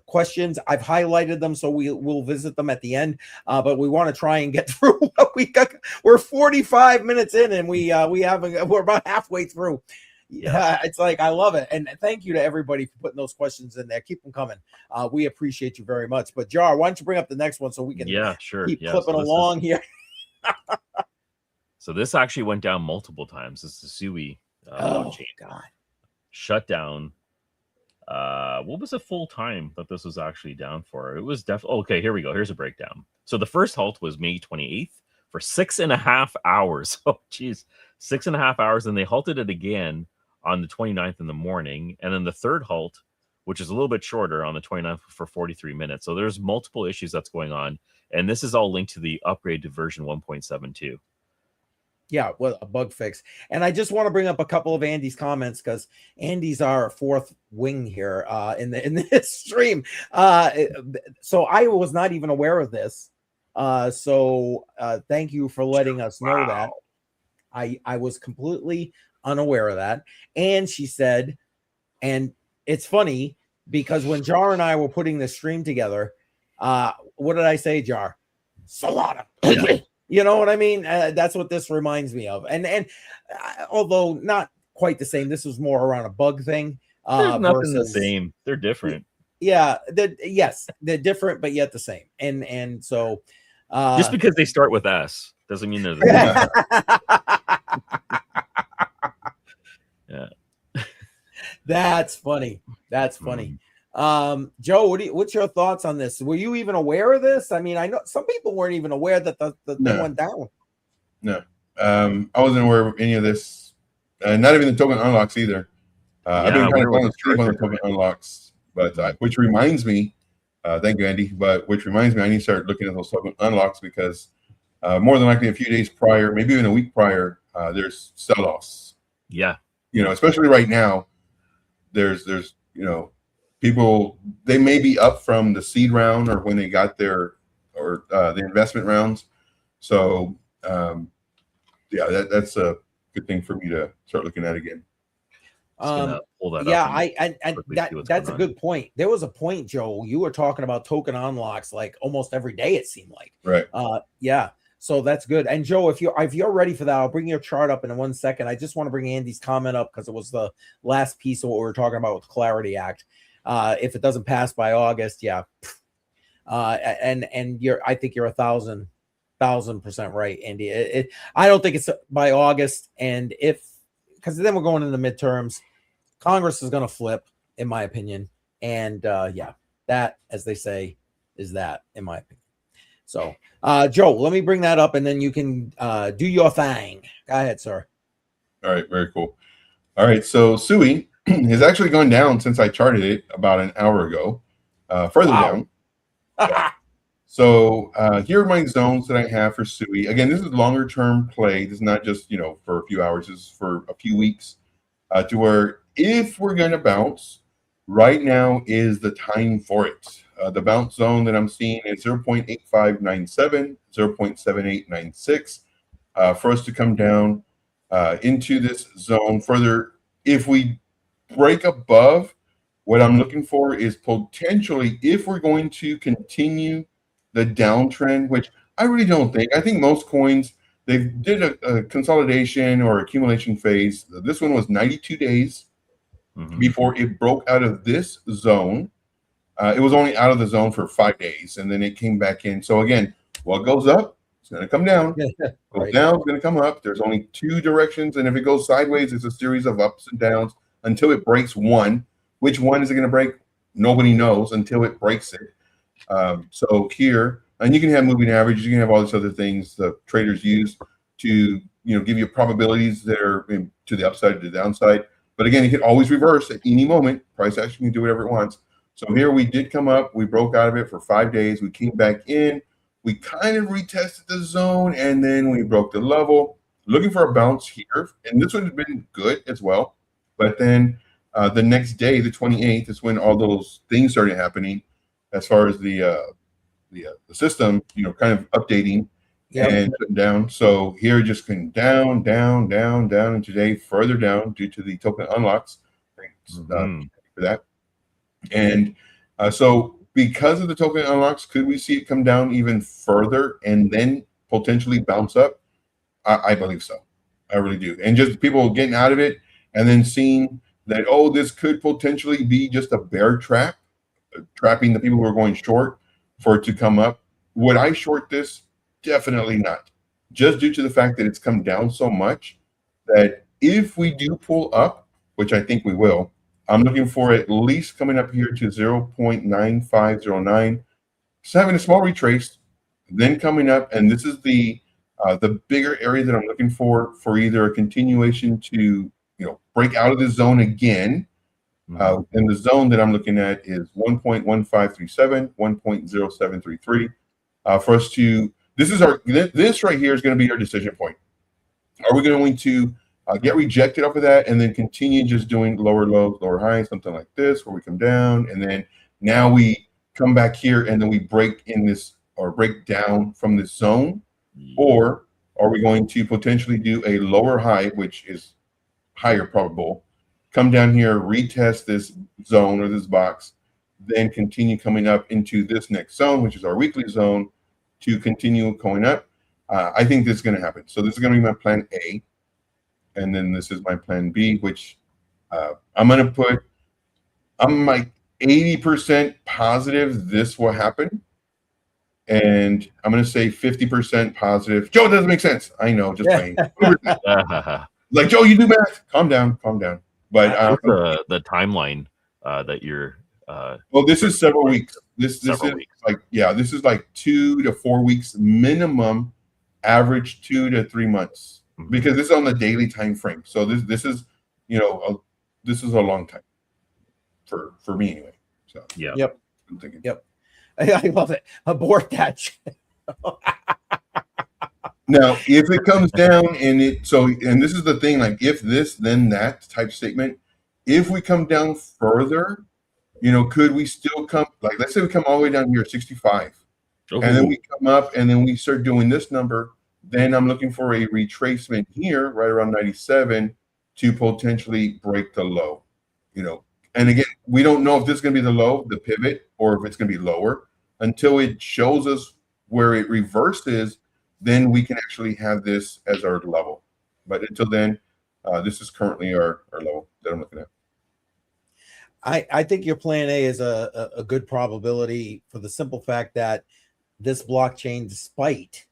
questions. I've highlighted them, so we'll visit them at the end. But we want to try and get through what we got. We're 45 minutes in, and we're about halfway through. Yeah, it's like I love it, and thank you to everybody for putting those questions in there. Keep them coming. We appreciate you very much. But Jar, why don't you bring up the next one so we can keep clipping along here. So this actually went down multiple times. This is the Sui blockchain. God. Shut down. What was the full time that this was actually down for? It was definitely okay. Here we go. Here's a breakdown. So the first halt was May 28th for 6.5 hours. Oh, geez, 6.5 hours. And they halted it again on the 29th in the morning. And then the third halt, which is a little bit shorter, on the 29th for 43 minutes. So there's multiple issues that's going on. And this is all linked to the upgrade to version 1.72. Yeah, well, a bug fix. And I just want to bring up a couple of Andy's comments, because Andy's our fourth wing here in this stream. So I was not even aware of this. So thank you for letting us know that. I was completely unaware of that. And she said, and it's funny because when Jar and I were putting this stream together, what did I say, Jar? Solana. You know what I mean? That's what this reminds me of. And although not quite the same, this was more around a bug thing. There's nothing the same. They're different. Yeah. They're different, but yet the same. And so just because they start with S doesn't mean they're the same. Yeah. That's funny. Joe, what's your thoughts on this? Were you even aware of this? I mean, I know some people weren't even aware that the thing went down. No, I wasn't aware of any of this. Not even the token unlocks either. I've been kind of falling asleep on the token unlocks, but which reminds me, thank you, Andy. But which reminds me, I need to start looking at those token unlocks, because more than likely a few days prior, maybe even a week prior, there's sell-offs. Yeah, you know, especially right now, there's people, they may be up from the seed round or when they got their the investment rounds. So yeah, that's good thing for me to start looking at again. Pull that yeah, up that's a good point. There was a point, Joe, you were talking about token unlocks like almost every day, it seemed like. Right. Yeah. So that's good. And Joe, if you're ready for that, I'll bring your chart up in 1 second. I just want to bring Andy's comment up because it was the last piece of what we were talking about with Clarity Act. If it doesn't pass by August, yeah. And I think you're 1,000% right, Andy. I don't think it's by August, and because then we're going into midterms, Congress is going to flip, in my opinion, and yeah, that, as they say, is that, in my opinion. So, Joe, let me bring that up, and then you can do your thing. Go ahead, sir. All right, very cool. All right, so SUI has actually gone down since I charted it about an hour ago, further down. So here are my zones that I have for SUI. Again, this is longer term play. This is not just, for a few hours. This is for a few weeks, to where if we're going to bounce, right now is the time for it. The bounce zone that I'm seeing is 0.8597, 0.7896, for us to come down into this zone further. If we break above, what I'm looking for is potentially, if we're going to continue the downtrend, which I really don't think. I think most coins, they did a consolidation or accumulation phase. This one was 92 days before it broke out of this zone. It was only out of the zone for 5 days, and then it came back in. So again, what goes up, it's going to come down. Goes down, it's going to come up. There's only two directions, and if it goes sideways, it's a series of ups and downs until it breaks one. Which one is it going to break? Nobody knows until it breaks it. So here, and you can have moving averages, you can have all these other things the traders use to give you probabilities that are to the upside, to the downside. But again, it can always reverse at any moment. Price action can do whatever it wants. So here we did come up, we broke out of it for 5 days, we came back in, we kind of retested the zone, and then we broke the level, looking for a bounce here. And this one has been good as well. But then the next day, the 28th, is when all those things started happening as far as the system, kind of updating and putting down. So here just going down, down, down, down, and today further down due to the token unlocks. Thanks for that. And so because of the token unlocks, could we see it come down even further and then potentially bounce up? I believe so. I really do. And just people getting out of it and then seeing that, oh, this could potentially be just a bear trap, trapping the people who are going short for it to come up. Would I short this? Definitely not. Just due to the fact that it's come down so much that if we do pull up, which I think we will, I'm looking for at least coming up here to 0.9509. Just having a small retrace, then coming up, and this is the bigger area that I'm looking for either a continuation to break out of the zone again. And the zone that I'm looking at is 1.1537, 1.0733. For us to, this right here is going to be our decision point. Are we going to get rejected off of that and then continue just doing lower lows, lower highs, something like this, where we come down, and then now we come back here and then we break in this or break down from this zone? Or are we going to potentially do a lower high, which is higher probable, come down here, retest this zone or this box, then continue coming up into this next zone, which is our weekly zone, to continue going up? I think this is going to happen. So this is going to be my plan A. And then this is my plan B, which I'm like 80% positive this will happen. And I'm going to say 50% positive. Joe, it doesn't make sense. I know, just playing. Like, Joe, you do math. Calm down. But the timeline that you're well, this is several weeks. This is weeks. This is like 2 to 4 weeks minimum, average 2 to 3 months, because this is on the daily time frame. So this is this is a long time for me anyway. So Yep. I'm thinking. Yep. I love it. Abort that shit. Now, if it comes down and this is the thing, like if this, then that type statement, if we come down further, could we still come, like, let's say we come all the way down here at 65, and then we come up and then we start doing this number, then I'm looking for a retracement here, right around 97, to potentially break the low. And again, we don't know if this is going to be the low, the pivot, or if it's going to be lower until it shows us where it reverses. Then we can actually have this as our level. But until then, this is currently our level that I'm looking at. I think your plan A is a good probability for the simple fact that this blockchain, despite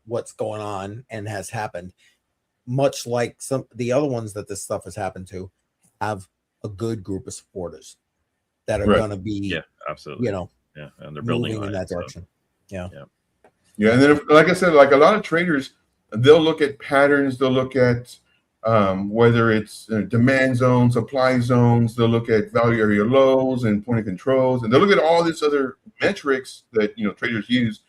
what's going on and has happened, much like some the other ones that this stuff has happened to, have a good group of supporters that are going to be, absolutely, and they're building in that direction. Yeah. And then, like I said, like a lot of traders, they'll look at patterns, they'll look at whether it's demand zones, supply zones, they'll look at value area lows and point of controls, and they'll look at all these other metrics that traders use,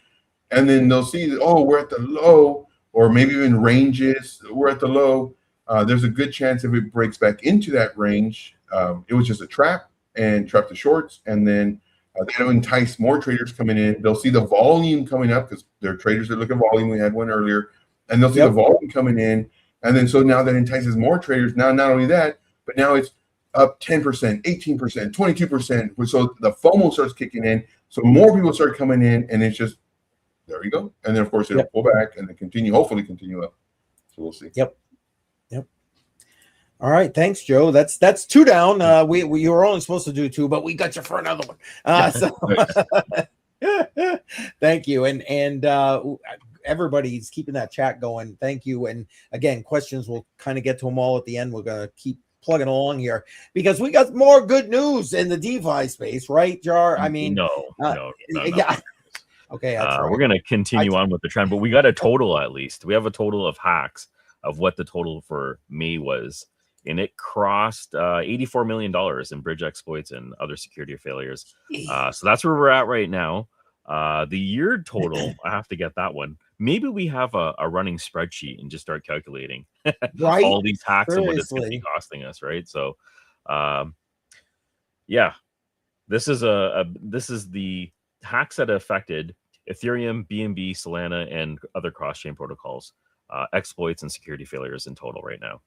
and then they'll see that, oh, we're at the low, or maybe even ranges, we're at the low. There's a good chance if it breaks back into that range, it was just a trap and trap the shorts, and then that'll entice more traders coming in. They'll see the volume coming up because they're traders that look at volume. We had one earlier, and they'll see the volume coming in. And then so now that entices more traders. Now, not only that, but now it's up 10%, 18%, 22%. So the FOMO starts kicking in. So more people start coming in, and it's just, there you go. And then, of course, it'll pull back and then continue, hopefully continue up. So we'll see. Yep. All right. Thanks, Joe. That's 2 down. You were only supposed to do 2, but we got you for another one. Thank you. And everybody's keeping that chat going. Thank you. And again, questions, we'll kind of get to them all at the end. We're going to keep plugging along here because we got more good news in the DeFi space, right, Jar? I mean, no. Yeah. Okay. Right. We're going to continue on with the trend, but we got a total at least. We have a total of hacks of what the total for May was. And it crossed $84 million in bridge exploits and other security failures. So that's where we're at right now. The year total, I have to get that one. Maybe we have a running spreadsheet and just start calculating all these hacks and what it's going to be costing us, right? So, this is the hacks that affected Ethereum, BNB, Solana, and other cross-chain protocols, exploits and security failures in total right now.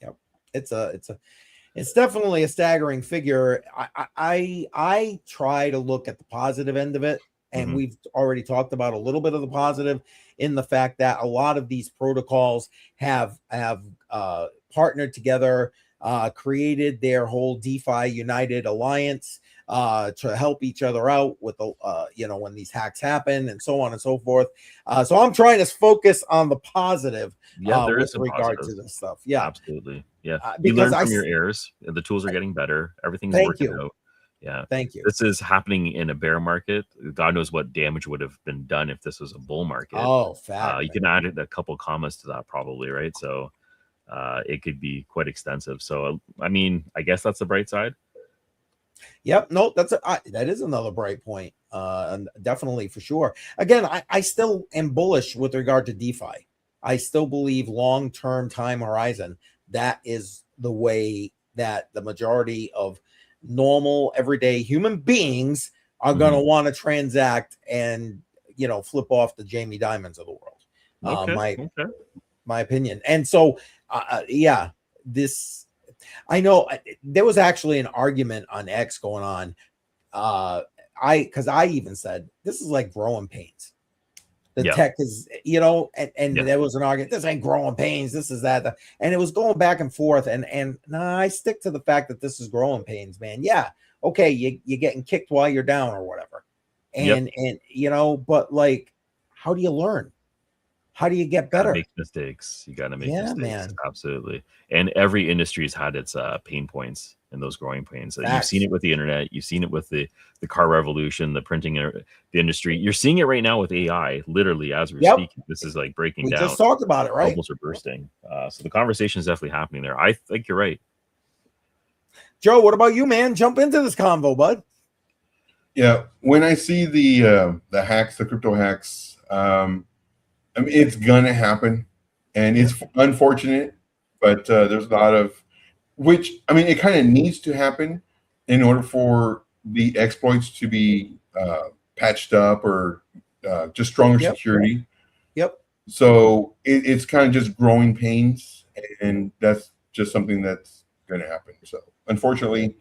Yep, it's definitely a staggering figure. I try to look at the positive end of it, and we've already talked about a little bit of the positive in the fact that a lot of these protocols have partnered together, created their whole DeFi United Alliance to help each other out with the when these hacks happen and so on and so forth. So I'm trying to focus on the positive. There is with regard to this stuff. Yeah, absolutely. Yeah, you learn from your errors. The tools are getting better. Everything's working out. Yeah, thank you. This is happening in a bear market. God knows what damage would have been done if this was a bull market. Oh, fact. You can add a couple commas to that probably, right? So it could be quite extensive. So I mean, I guess that's the bright side. Yep. No, that is another bright point. And definitely, for sure. Again, I still am bullish with regard to DeFi. I still believe long-term time horizon, that is the way that the majority of normal, everyday human beings are going to want to transact and, flip off the Jamie Dimons of the world. My opinion. And so, I know there was actually an argument on X going on. Because I even said, this is like growing pains. The tech is, and there was an argument, this ain't growing pains, this is that. And it was going back and forth. And I stick to the fact that this is growing pains, man. Yeah. Okay. You're getting kicked while you're down or whatever. And but like, how do you learn? How do you get better? Make mistakes. You got to make mistakes. Man. Absolutely. And every industry's had its pain points and those growing pains. You've seen it with the internet. You've seen it with the car revolution, the printing the industry. You're seeing it right now with AI. Literally, as we're speaking, this is like breaking down. We just talked about it, right? Bubbles are bursting. So the conversation is definitely happening there. I think you're right. Joe, what about you, man? Jump into this convo, bud. Yeah. When I see the hacks, the crypto hacks, I mean, it's gonna happen, and it's unfortunate, but there's a lot of which, I mean, it kind of needs to happen in order for the exploits to be patched up or just stronger security. Yep. So it's kind of just growing pains, and that's just something that's going to happen. So unfortunately,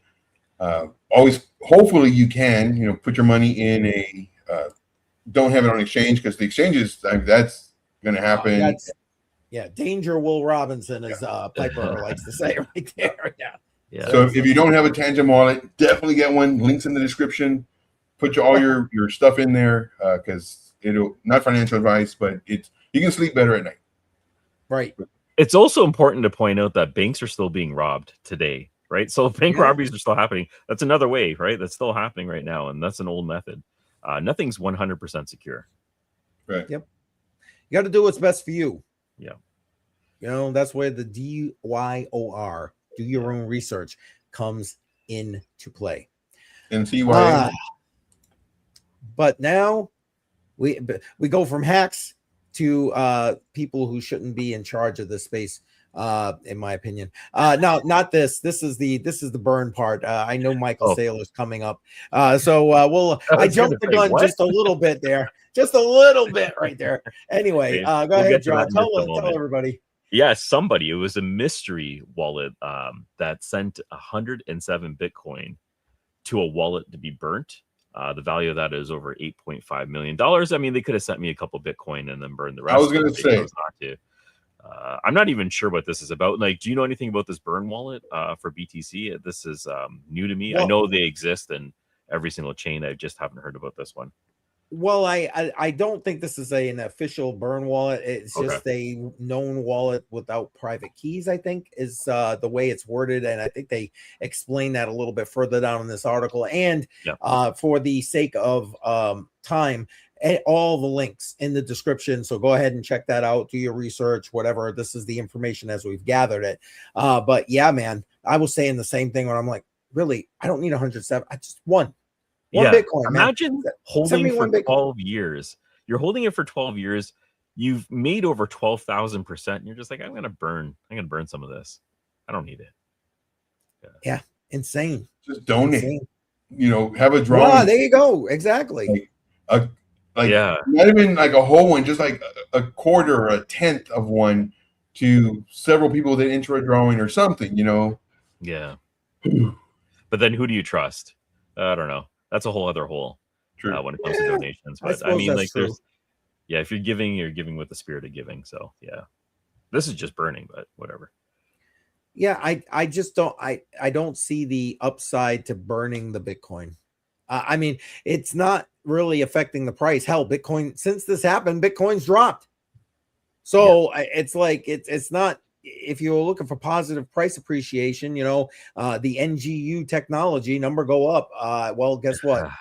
always, hopefully you can, put your money in a, don't have it on exchange, because the exchanges, that's going to happen. Danger Will Robinson, as Piper likes to say right there. Yeah. So if you don't have a Tangent wallet, definitely get one. Links in the description. Put all your stuff in there, because it'll, not financial advice, but you can sleep better at night. Right. It's also important to point out that banks are still being robbed today, right? So bank robberies are still happening. That's another way, right? That's still happening right now, and that's an old method. Nothing's 100% secure. Right. Yep. You got to do what's best for you. Yeah. That's where the DYOR, do your own research, comes into play. And CYA. But now we go from hacks to people who shouldn't be in charge of this space, in my opinion. No, not this. This is the burn part. I know Michael Saylor's coming up. So I jumped the gun just a little bit there. Just a little bit right there. Anyway, go ahead, John. Tell everybody. Yeah, somebody. It was a mystery wallet that sent 107 Bitcoin to a wallet to be burnt. The value of that is over $8.5 million. I mean, they could have sent me a couple Bitcoin and then burned the rest. I was going to say. Not to. I'm not even sure what this is about. Like, do you know anything about this burn wallet for BTC? This is new to me. Well, I know they exist in every single chain. I just haven't heard about this one. Well, I don't think this is an official burn wallet. It's just a known wallet without private keys, I think, is the way it's worded. And I think they explain that a little bit further down in this article. And for the sake of time, all the links in the description. So go ahead and check that out. Do your research, whatever. This is the information as we've gathered it. But yeah, man, I was saying the same thing when I'm like, really, I don't need 107. I just one Bitcoin. Imagine holding for 12 years. You're holding it for 12 years. You've made over 12,000%. And you're just like, I'm gonna burn some of this. I don't need it. Yeah, insane. Just donate. Insane. Have a drawing. Yeah, there you go. Exactly. Not even like a whole one, just like a quarter or a tenth of one to several people that enter a drawing or something. Yeah. But then who do you trust? I don't know. That's a whole other hole when it comes to donations. But I mean, like, there's, if you're giving with the spirit of giving. So this is just burning, but whatever. Yeah, I just don't I don't see the upside to burning the Bitcoin. I mean, it's not really affecting the price. Hell, Bitcoin, since this happened, Bitcoin's dropped. So it's like it's not. If you're looking for positive price appreciation, the NGU technology number go up. Well, guess what?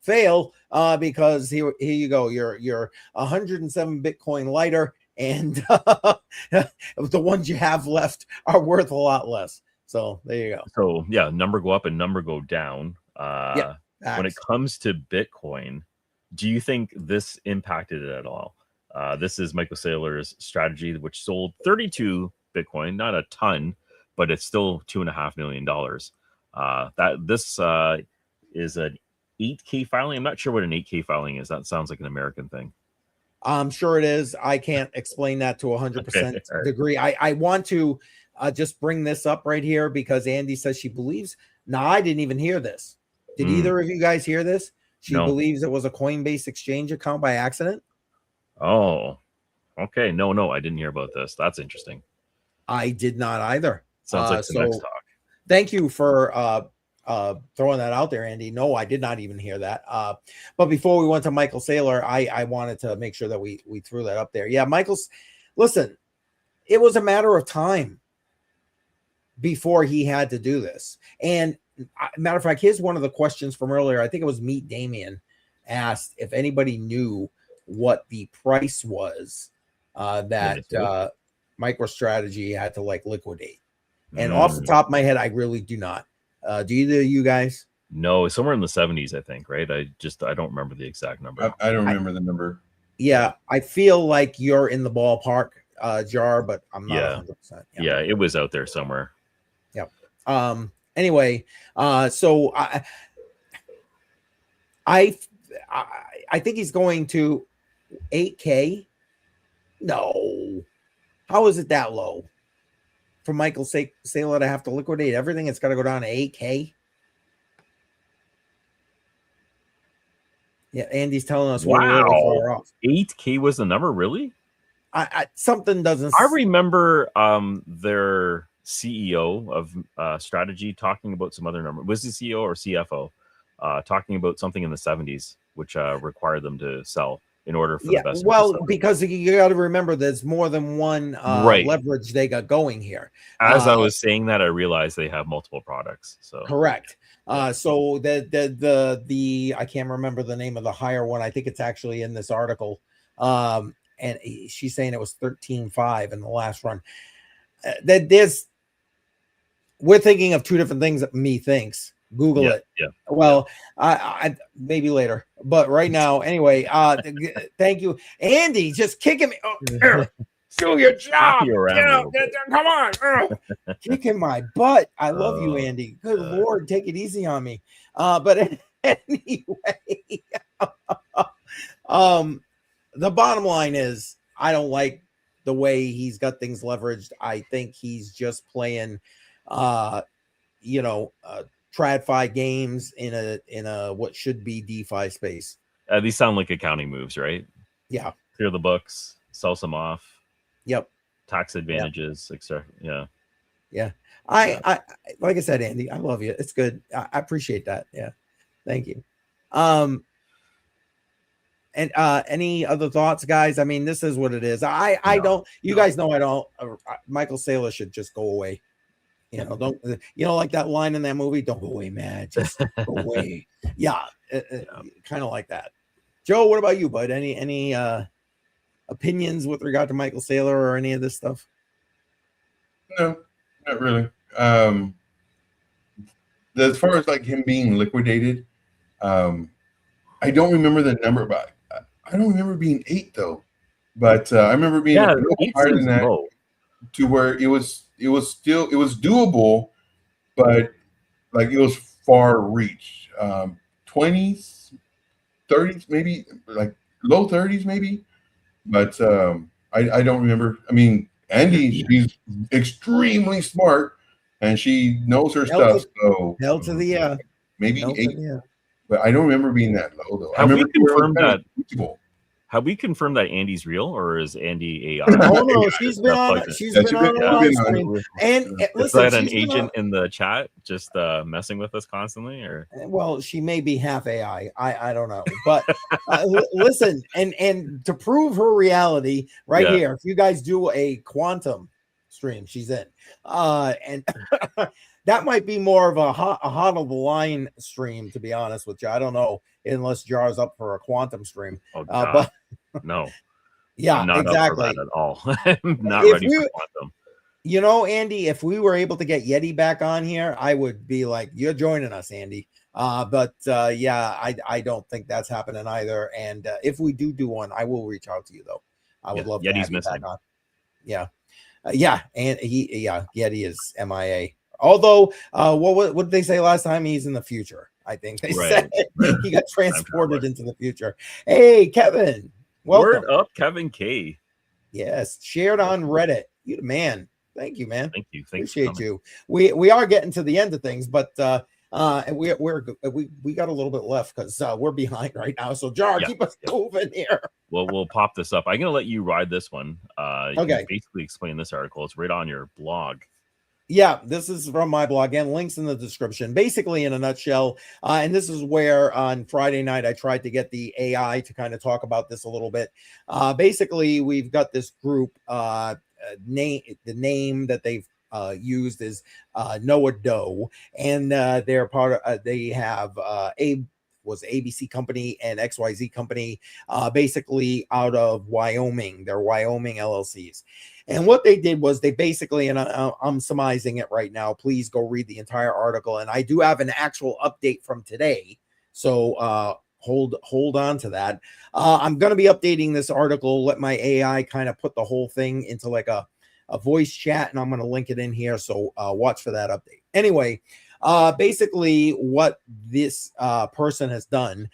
Fail, because here you go. You're 107 Bitcoin lighter, and the ones you have left are worth a lot less. So there you go. So number go up and number go down. When it comes to Bitcoin, do you think this impacted it at all? This is Michael Saylor's strategy, which sold 32 Bitcoin, not a ton, but it's still $2.5 million. This is an 8K filing. I'm not sure what an 8K filing is. That sounds like an American thing. I'm sure it is. I can't explain that to 100% degree. I want to just bring this up right here because Andy says she believes. Now, I didn't even hear this. Did either of you guys hear this? She believes it was a Coinbase exchange account by accident. Oh, okay. No, I didn't hear about this. That's interesting. I did not either. Sounds like some next talk. Thank you for throwing that out there, Andy. No, I did not even hear that. But before we went to Michael Saylor, I wanted to make sure that we threw that up there. Yeah, listen, it was a matter of time before he had to do this. And matter of fact, here's one of the questions from earlier. I think it was Meet Damien asked if anybody knew what the price was that MicroStrategy had to liquidate. And off the top of my head, I really do not. Do either of you guys? No, somewhere in the 70s, I think, right? I don't remember the exact number. I don't remember the number. Yeah, I feel like you're in the ballpark, Jar, but I'm not 100%. Yeah, it was out there somewhere. Yeah. Anyway, so I think he's going to 8K No. How is it that low? For Michael Saylor to have to liquidate everything, it's got to go down to 8K. Yeah, Andy's telling us we're really far off. 8K was the number, really? Something doesn't. I remember their CEO of strategy talking about some other number. Was the CEO or CFO talking about something in the 70s, which required them to sell in order for the best. Well, because you got to remember there's more than one leverage they got going here. As I was saying that, I realized they have multiple products. So correct. So the I can't remember the name of the higher one. I think it's actually in this article. And she's saying it was 13.5 in the last run. We're thinking of two different things that me thinks. Google it. Yeah. Well, I maybe later, but right now, anyway. Thank you, Andy. Just kicking me. Do your job. Come on, kicking my butt. I love you, Andy. Good Lord, take it easy on me. But anyway, the bottom line is I don't like the way he's got things leveraged. I think he's just playing, TradFi games in a what should be DeFi space. These sound like accounting moves, right? Yeah. Clear the books, sell some off. Yep. Tax advantages, etc. Yeah. Yeah. I like I said, Andy, I love you. It's good. I appreciate that. Yeah. Thank you. And any other thoughts, guys? I mean, this is what it is. I don't. You guys know I don't. Michael Saylor should just go away. Don't like that line in that movie? Don't go away, man. Just go away. Yeah, kind of like that. Joe, what about you, bud? Any opinions with regard to Michael Saylor or any of this stuff? No, not really. As far as like him being liquidated, I don't remember the number, but I don't remember being 8 though. But I remember being a little higher than that, to where it was doable, but like it was far reach. 20s, 30s, maybe like low 30s, maybe. But I don't remember. I mean, Andy, she's extremely smart and she knows her stuff. So hell to the maybe 8. But I don't remember being that low though. Have we confirmed that? Have we confirmed that Andy's real, or is Andy AI? Oh no, she's been on. She's been on the live stream. And listen, is that an agent in the chat just messing with us constantly, or? Well, she may be half AI. I don't know, but listen, and to prove her reality, here, if you guys do a quantum stream, she's in, and. That might be more of a hot of the line stream, to be honest with you. I don't know, unless Jar's up for a quantum stream. Oh, but no. Yeah, I'm not exactly. up for that at all. I'm not ready for quantum. Andy, if we were able to get Yeti back on here, I would be like, you're joining us, Andy. But I don't think that's happening either. And if we do one, I will reach out to you though. I would love to have you back on. Yeah. And Yeti is MIA. Although, what did they say last time? He's in the future. I think they said he got transported into the future. Hey, Kevin, welcome. Word up, Kevin K. Yes, shared on Reddit. You the man. Thank you, man. Thank you. Appreciate you. We are getting to the end of things, but we got a little bit left because we're behind right now. So Jar, keep us moving here. Well, we'll pop this up. I'm gonna let you ride this one. You can basically explain this article. It's right on your blog. Yeah, this is from my blog, and links in the description. Basically, in a nutshell, and this is where on Friday night I tried to get the AI to kind of talk about this a little bit. Basically, we've got this group name. The name that they've used is Noah Doe, and they're part of. They have ABC company and XYZ company, basically out of Wyoming. They're Wyoming LLCs. And what they did was they basically, and I'm summarizing it right now, please go read the entire article. And I do have an actual update from today. So hold on to that. I'm going to be updating this article, let my AI kind of put the whole thing into like a voice chat, and I'm going to link it in here. So watch for that update. Anyway, basically what this person has done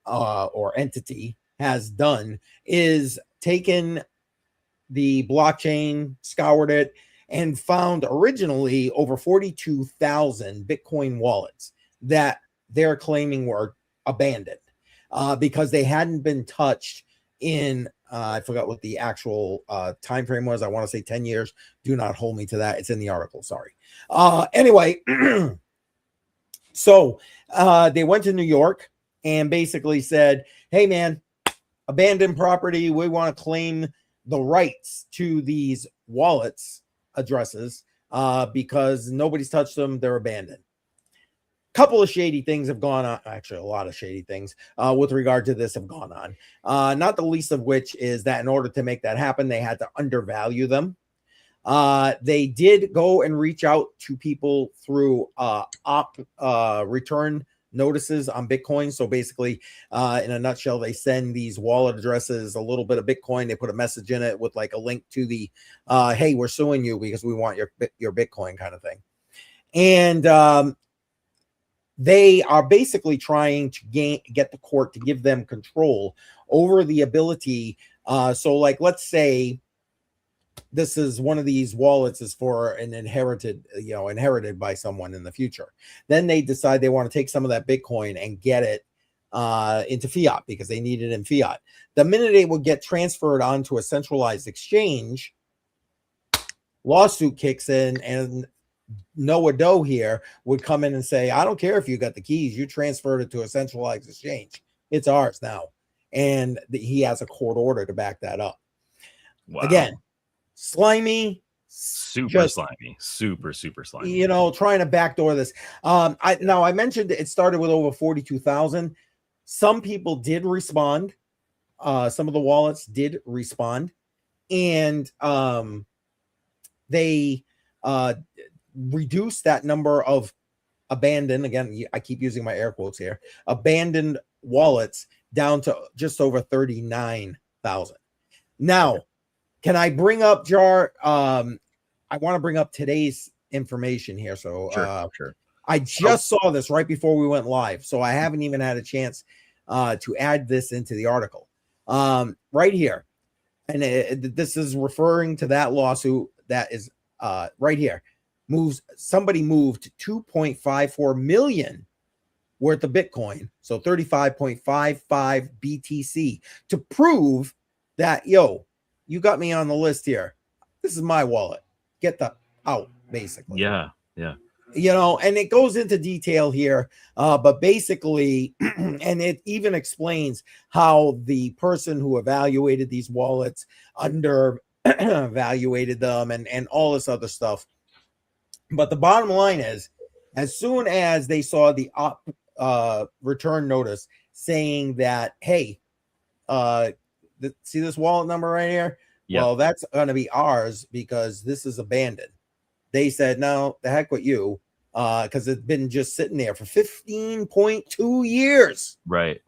or entity has done is taken the blockchain, scoured it, and found originally over 42,000 Bitcoin wallets that they're claiming were abandoned because they hadn't been touched in I forgot what the actual time frame was. I want to say 10 years. Do not hold me to that. It's in the article. Sorry. Anyway, so they went to New York and basically said, hey, man, abandoned property. We want to claim the rights to these wallets addresses because nobody's touched them. They're abandoned. Couple of shady things have gone on. Actually, a lot of shady things with regard to this have gone on. Not the least of which is that in order to make that happen, they had to undervalue them. They did go and reach out to people through return notices on Bitcoin. So basically, in a nutshell, they send these wallet addresses a little bit of Bitcoin. They put a message in it with like a link to the, hey, we're suing you because we want your Bitcoin kind of thing. And they are basically trying to get the court to give them control over the ability. So like, let's say this is one of these wallets is for an inherited by someone in the future. Then they decide they want to take some of that Bitcoin and get it into fiat because they need it in fiat. The minute it would get transferred onto a centralized exchange, lawsuit kicks in, and Noah Doe here would come in and say, I don't care if you got the keys, you transferred it to a centralized exchange. It's ours now. And he has a court order to back that up. Wow. Again, slimy, super slimy, super slimy. Trying to backdoor this. I mentioned it started with over 42,000. Some people did respond. Some of the wallets did respond, and they reduced that number of abandoned. Again, I keep using my air quotes here. Abandoned wallets down to just over 39,000. Now, can I bring up Jar? I want to bring up today's information here. So sure. I just saw this right before we went live, so I haven't even had a chance to add this into the article right here. And this is referring to that lawsuit that is right here. Somebody moved 2.54 million worth of Bitcoin, so 35.55 BTC, to prove that, you got me on the list here. This is my wallet. Get the out, basically. Yeah. And it goes into detail here, but basically, and it even explains how the person who evaluated these wallets undervaluated them and all this other stuff. But the bottom line is, as soon as they saw the return notice saying that, hey, see this wallet number right here? Yep. Well, that's going to be ours because this is abandoned. They said, no, the heck with you, because it's been just sitting there for 15.2 years. Right.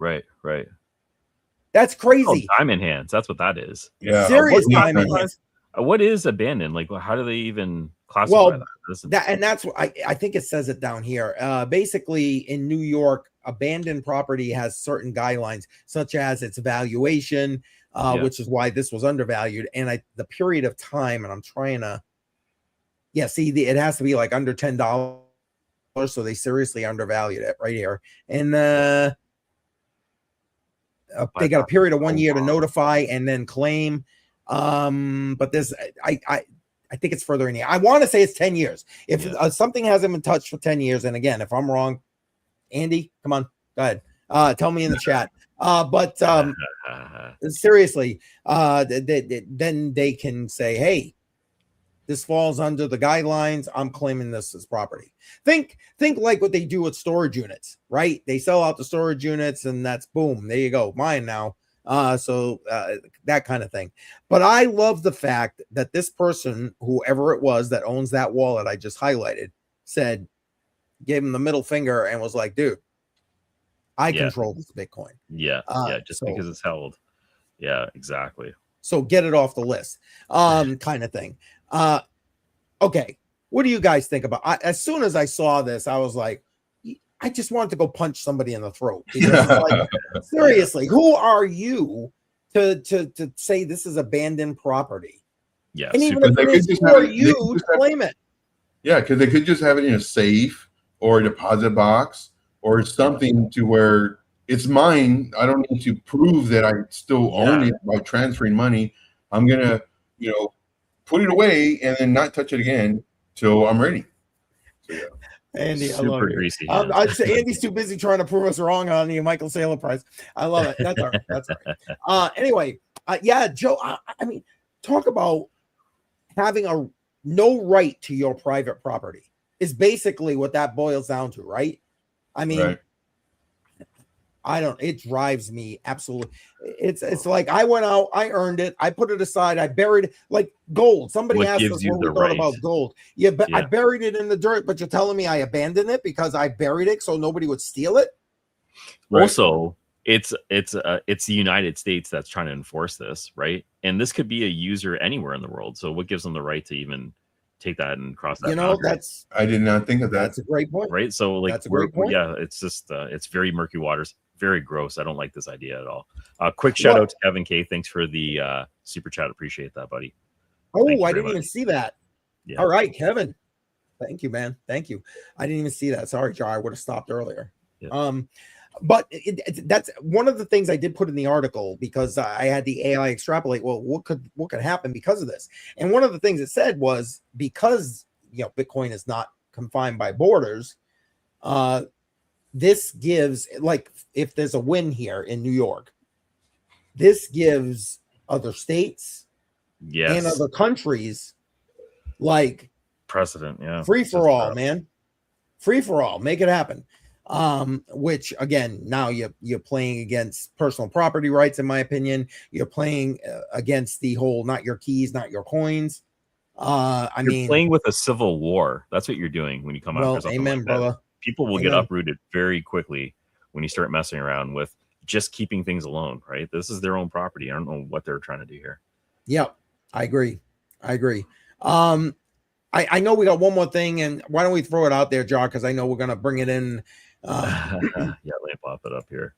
That's crazy. Diamond hands. That's what that is. Yeah. Serious diamond hands. What is abandoned? Like, how do they even classify that? And that's what I think it says it down here. Basically, in New York, abandoned property has certain guidelines, such as its valuation, which is why this was undervalued, and the period of time. And I'm trying to, it has to be like under $10, so they seriously undervalued it right here. And they got a period of 1 year to notify and then claim. But this, I think it's further in here. I want to say it's 10 years. If something hasn't been touched for 10 years, and again, if I'm wrong, Andy, come on, go ahead. Tell me in the chat. But seriously, then they can say, hey, this falls under the guidelines. I'm claiming this as property. Think like what they do with storage units, right? They sell out the storage units and that's boom. There you go. Mine now. So that kind of thing. But I love the fact that this person, whoever it was that owns that wallet I just highlighted, gave him the middle finger and was like, dude, I control this Bitcoin. Just because it's held. Yeah, exactly. So get it off the list, kind of thing. Okay. What do you guys think about? As soon as I saw this, I was like, I just wanted to go punch somebody in the throat. Like, seriously, who are you to say this is abandoned property? Yeah, and even But if they it could is just for have it. They you could to just have, claim it. yeah, because they could just have it in a safe or a deposit box or something to where it's mine. I don't need to prove that I still own it by transferring money. I'm gonna, put it away and then not touch it again till I'm ready. So yeah. Andy, I super love you. greasy hands. I'd say Andy's too busy trying to prove us wrong on the Michael Saylor prize. I love it. That's all right. That's all right. Anyway, yeah, Joe. I mean, talk about having no right to your private property is basically what that boils down to, right? I mean, Right. it drives me absolutely. It's like I went out, I earned it, I put it aside, I buried it like gold. Somebody What asked gives us you what we the thought right? about gold. Yeah, but I Yeah. buried it in the dirt, but you're telling me I abandoned it because I buried it so nobody would steal it? Right. Also, it's the United States that's trying to enforce this, right? And this could be a user anywhere in the world. So what gives them the right to even take that and cross that boundary? I did not think of that. That's a great point. Right. So like that's a great point. Yeah, it's just it's very murky waters, very gross. I don't like this idea at all. Quick shout out to Kevin K. Thanks for the super chat. Appreciate that, buddy. Oh, I didn't even see that. Yeah. All right, Kevin. Thank you, man. Thank you. I didn't even see that. Sorry, Jar. I would have stopped earlier. Yeah. But that's one of the things I did put in the article because I had the AI extrapolate. Well, what could happen because of this? And one of the things it said was because Bitcoin is not confined by borders. This gives, like, if there's a win here in New York, this gives other states and other countries like precedent. Yeah, free for all, man. Free for all. Make it happen. Which again, now you're playing against personal property rights, in my opinion. You're playing against the whole not your keys, not your coins. You're playing with a civil war. That's what you're doing when you come after something like brother. that. People will get uprooted very quickly when you start messing around with just keeping things alone, right? This is their own property. I don't know what they're trying to do here. Yep, I agree. I know we got one more thing, and why don't we throw it out there, Jar? Because I know we're gonna bring it in. Yeah, let me pop it up here.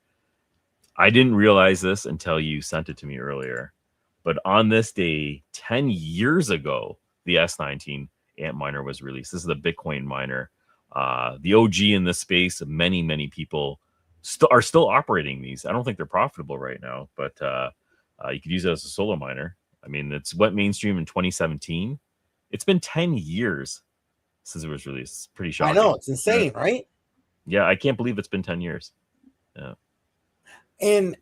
I didn't realize this until you sent it to me earlier, but on this day 10 years ago, the S19 Antminer was released. This is the Bitcoin miner, the OG in this space. Many people are still operating these. I don't think they're profitable right now, but you could use it as a solo miner. I mean, it's went mainstream in 2017. It's been 10 years since it was released. It's pretty shocking. I know, it's insane, right? Yeah, I can't believe it's been 10 years. Yeah. And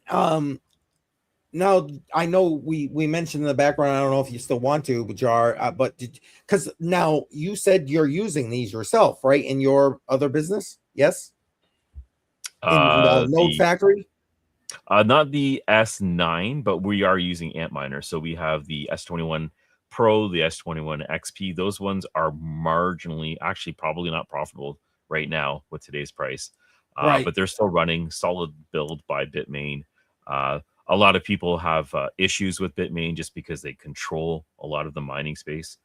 now I know we mentioned in the background, I don't know if you still want to, but Jar, but because now you said you're using these yourself, right? In your other business? Yes. In the Node Factory? Not the S9, but we are using Antminer. So we have the S21 Pro, the S21 XP. Those ones are marginally, actually probably not profitable right now with today's price. Right. But they're still running, solid build by Bitmain. A lot of people have issues with Bitmain just because they control a lot of the mining space,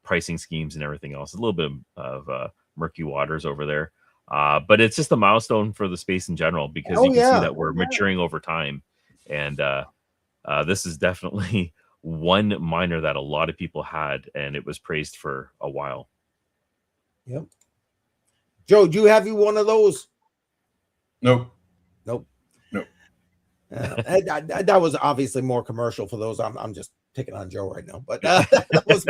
pricing schemes and everything else. A little bit of murky waters over there. But it's just a milestone for the space in general because you can see that we're maturing over time. And this is definitely one miner that a lot of people had, and it was praised for a while. Yep. Joe, do you have one of those? Nope. That was obviously more commercial for those. I'm just picking on Joe right now, but that was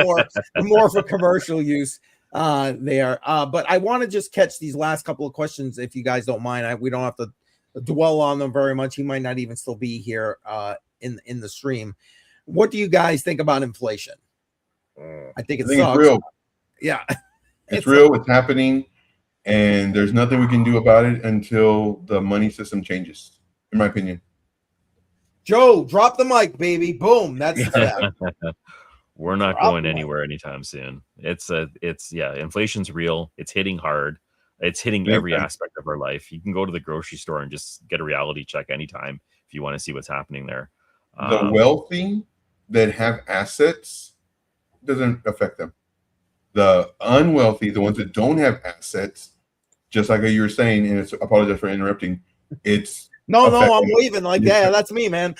more for commercial use there. But I want to just catch these last couple of questions, if you guys don't mind. We don't have to dwell on them very much. He might not even still be here in the stream. What do you guys think about inflation? I think sucks. It's real. Yeah, it's real. It's happening, and there's nothing we can do about it until the money system changes, in my opinion. Joe, drop the mic, baby. Boom. That's the fact. We're not going anywhere anytime soon. Inflation's real. It's hitting hard. It's hitting every aspect of our life. You can go to the grocery store and just get a reality check anytime if you want to see what's happening there. The wealthy that have assets doesn't affect them. The unwealthy, the ones that don't have assets, just like you were saying, and I apologize for interrupting, it's No, effect. I'm waving like, yeah, that's me, man.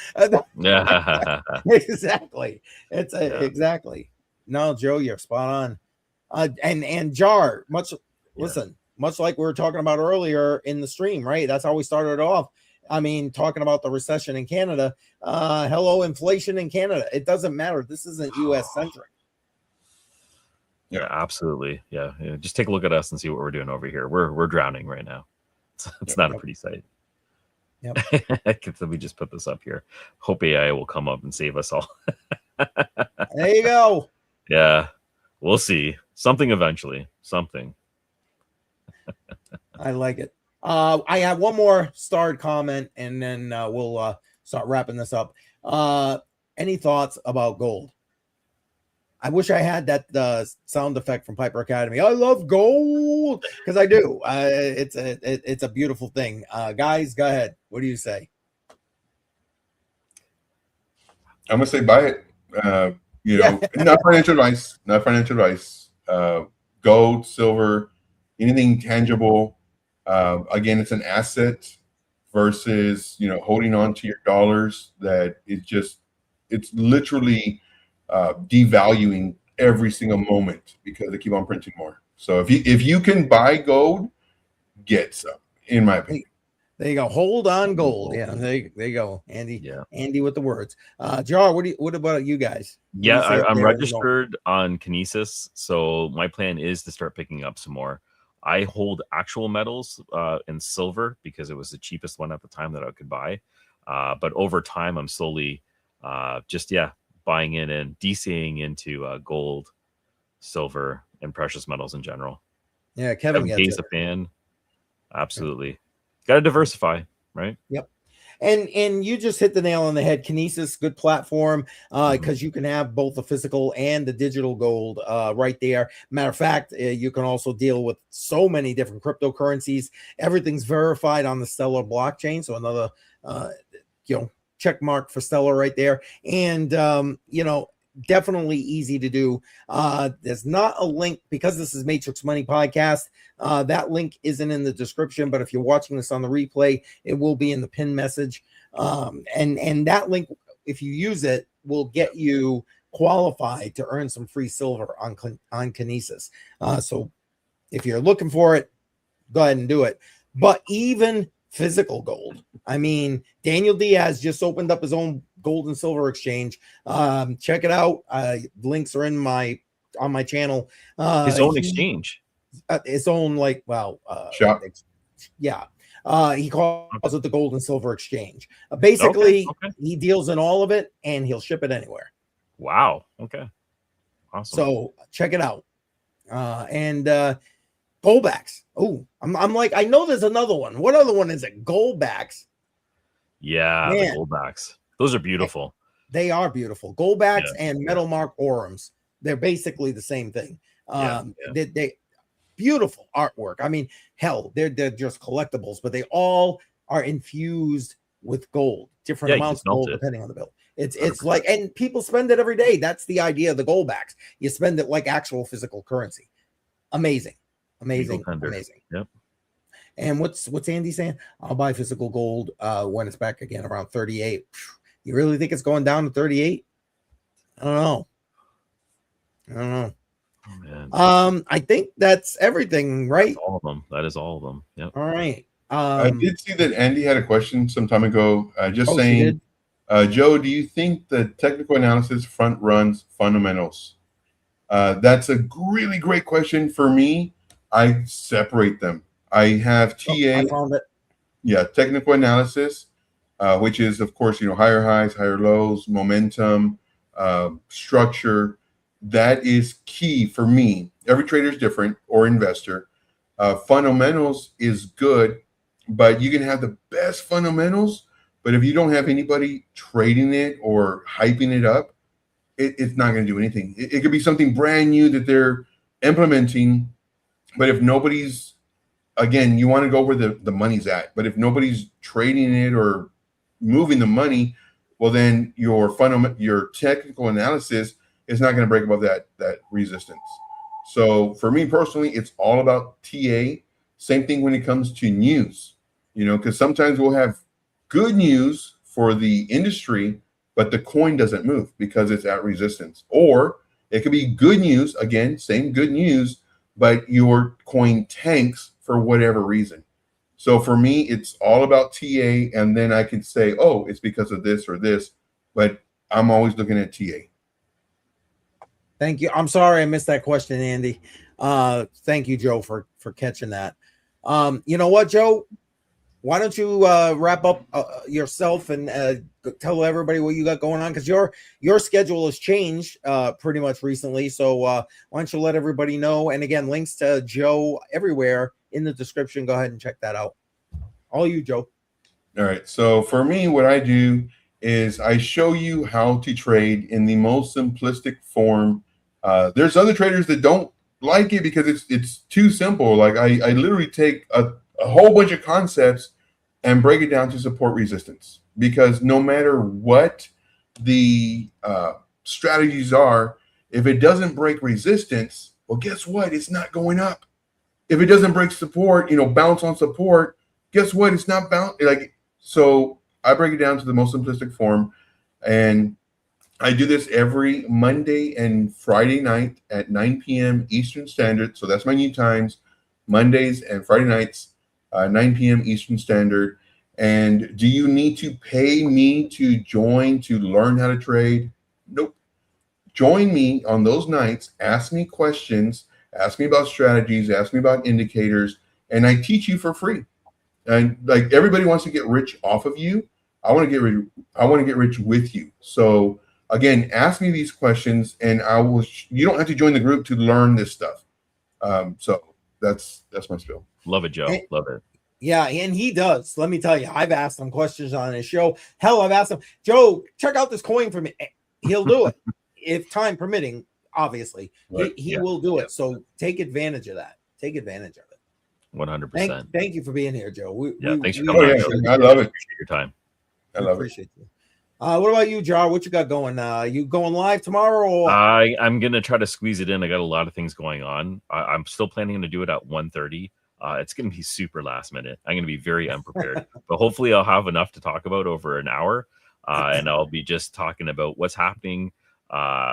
Yeah. Exactly. It's Yeah. exactly. No, Joe, you're spot on. And Jar, listen, much like we were talking about earlier in the stream, right? That's how we started off. I mean, talking about the recession in Canada. Hello, inflation in Canada. It doesn't matter. This isn't US centric. Yeah, absolutely. Yeah. Just take a look at us and see what we're doing over here. We're drowning right now. It's not a pretty sight. Yep. Let me just put this up here. Hope AI will come up and save us all. There you go. Yeah, we'll see. Something eventually. Something. I like it. I have one more starred comment, and then we'll start wrapping this up. Any thoughts about gold? I wish I had that sound effect from Piper Academy. I love gold, because I do. It's a beautiful thing. Guys, go ahead. What do you say? I'm gonna say buy it. Not financial advice. Not financial advice. Gold, silver, anything tangible. Again, it's an asset versus holding on to your dollars. That it's literally devaluing every single moment because they keep on printing more. So if you can buy gold, get some. In my opinion. There you go. Hold on gold. Yeah, there you go, Andy. Yeah. Andy with the words. Jar, what about you guys? Yeah, I'm registered on Kinesis, so my plan is to start picking up some more. I hold actual metals in silver because it was the cheapest one at the time that I could buy. But over time, I'm slowly buying in and DCAing into gold, silver, and precious metals in general. Yeah, Kevin gets it. A fan. Absolutely. Got to diversify, right? Yep. And you just hit the nail on the head. Kinesis, good platform, because you can have both the physical and the digital gold right there. Matter of fact, you can also deal with so many different cryptocurrencies. Everything's verified on the Stellar blockchain. So another, check mark for Stellar right there. And, definitely easy to do. There's not a link because this is Matrix Money Podcast. That link isn't in the description, but if you're watching this on the replay, it will be in the pin message. And that link, if you use it, will get you qualified to earn some free silver on Kinesis. So if you're looking for it, go ahead and do it. But even physical gold. I mean, Daniel Diaz just opened up his own gold and silver exchange. Check it out. Links are on my channel. His own exchange. His own shop. He calls it the gold and silver exchange. Basically, he deals in all of it and he'll ship it anywhere. Wow. Okay. Awesome. So check it out. And Goldbacks. Oh, I'm like, I know there's another one. What other one is it? Goldbacks. Yeah, man. The Goldbacks. Those are beautiful. They are beautiful. Goldbacks and Metal Mark Orums. They're basically the same thing. They beautiful artwork. I mean, hell, they're just collectibles, but they all are infused with gold, different amounts of gold depending on the build. It's like, and people spend it every day. That's the idea of the Goldbacks. You spend it like actual physical currency. Amazing. Yep. And what's Andy saying? I'll buy physical gold when it's back again around 38. You really think it's going down to 38? I don't know. Oh, man. I think that's everything, right? That's all of them. That is all of them. Yep. All right. I did see that Andy had a question some time ago. Saying, Joe, do you think the technical analysis front runs fundamentals? That's a really great question. For me, I separate them. I have TA. I found it. Yeah, technical analysis, which is, of course, higher highs, higher lows, momentum, structure. That is key for me. Every trader is different, or investor. Fundamentals is good, but you can have the best fundamentals, but if you don't have anybody trading it or hyping it up, it's not going to do anything. It could be something brand new that they're implementing, but if nobody's, again, you want to go where the money's at, but if nobody's trading it or moving the money, well, then your technical analysis is not going to break above that resistance. So for me personally, it's all about TA. Same thing when it comes to news, because sometimes we'll have good news for the industry, but the coin doesn't move because it's at resistance. Or it could be good news, again, same good news, but your coin tanks for whatever reason. So for me, it's all about TA, and then I can say, oh, it's because of this or this, but I'm always looking at TA. Thank you. I'm sorry I missed that question, Andy. Thank you, Joe, for catching that. You know what, Joe? Why don't you wrap up yourself and tell everybody what you got going on? Because your schedule has changed pretty much recently. So why don't you let everybody know? And again, links to Joe everywhere in the description. Go ahead and check that out. All you, Joe. All right. So for me, what I do is I show you how to trade in the most simplistic form. There's other traders that don't like it because it's too simple. Like I literally take a whole bunch of concepts and break it down to support resistance, because no matter what the strategies are, if it doesn't break resistance, well, guess what? It's not going up. If it doesn't break support, bounce on support, guess what? It's not bounce. So I break it down to the most simplistic form, and I do this every Monday and Friday night at 9 p.m. Eastern Standard. So that's my new times, Mondays and Friday nights, 9 p.m. Eastern Standard. And do you need to pay me to join to learn how to trade? Nope. Join me on those nights. Ask me questions. Ask me about strategies. Ask me about indicators. And I teach you for free. And like everybody wants to get rich off of you. I want to get rich with you. So again, ask me these questions, and you don't have to join the group to learn this stuff. So that's my spiel. Love it, Joe. Love it. Yeah, and he does. Let me tell you, I've asked him questions on his show. Hell, I've asked him, Joe, check out this coin for me. He'll do it if time permitting. Obviously, right. he will do it. So take advantage of that. Take advantage of it. 100%. Thank you for being here, Joe. Thanks for coming. I love it. Appreciate your time. I love appreciate it. What about you, Jar? What you got going? You going live tomorrow? Or? I'm gonna try to squeeze it in. I got a lot of things going on. I'm still planning to do it at 1:30. It's gonna be super last minute. I'm gonna be very unprepared, but hopefully I'll have enough to talk about over an hour, and I'll be just talking about what's happening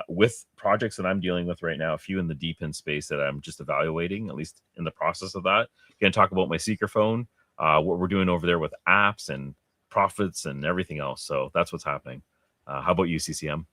with projects that I'm dealing with right now. A few in the deep in space that I'm just evaluating, at least in the process of that. Gonna talk about my seeker phone, what we're doing over there with apps and profits and everything else. So that's what's happening. How about you, CCM?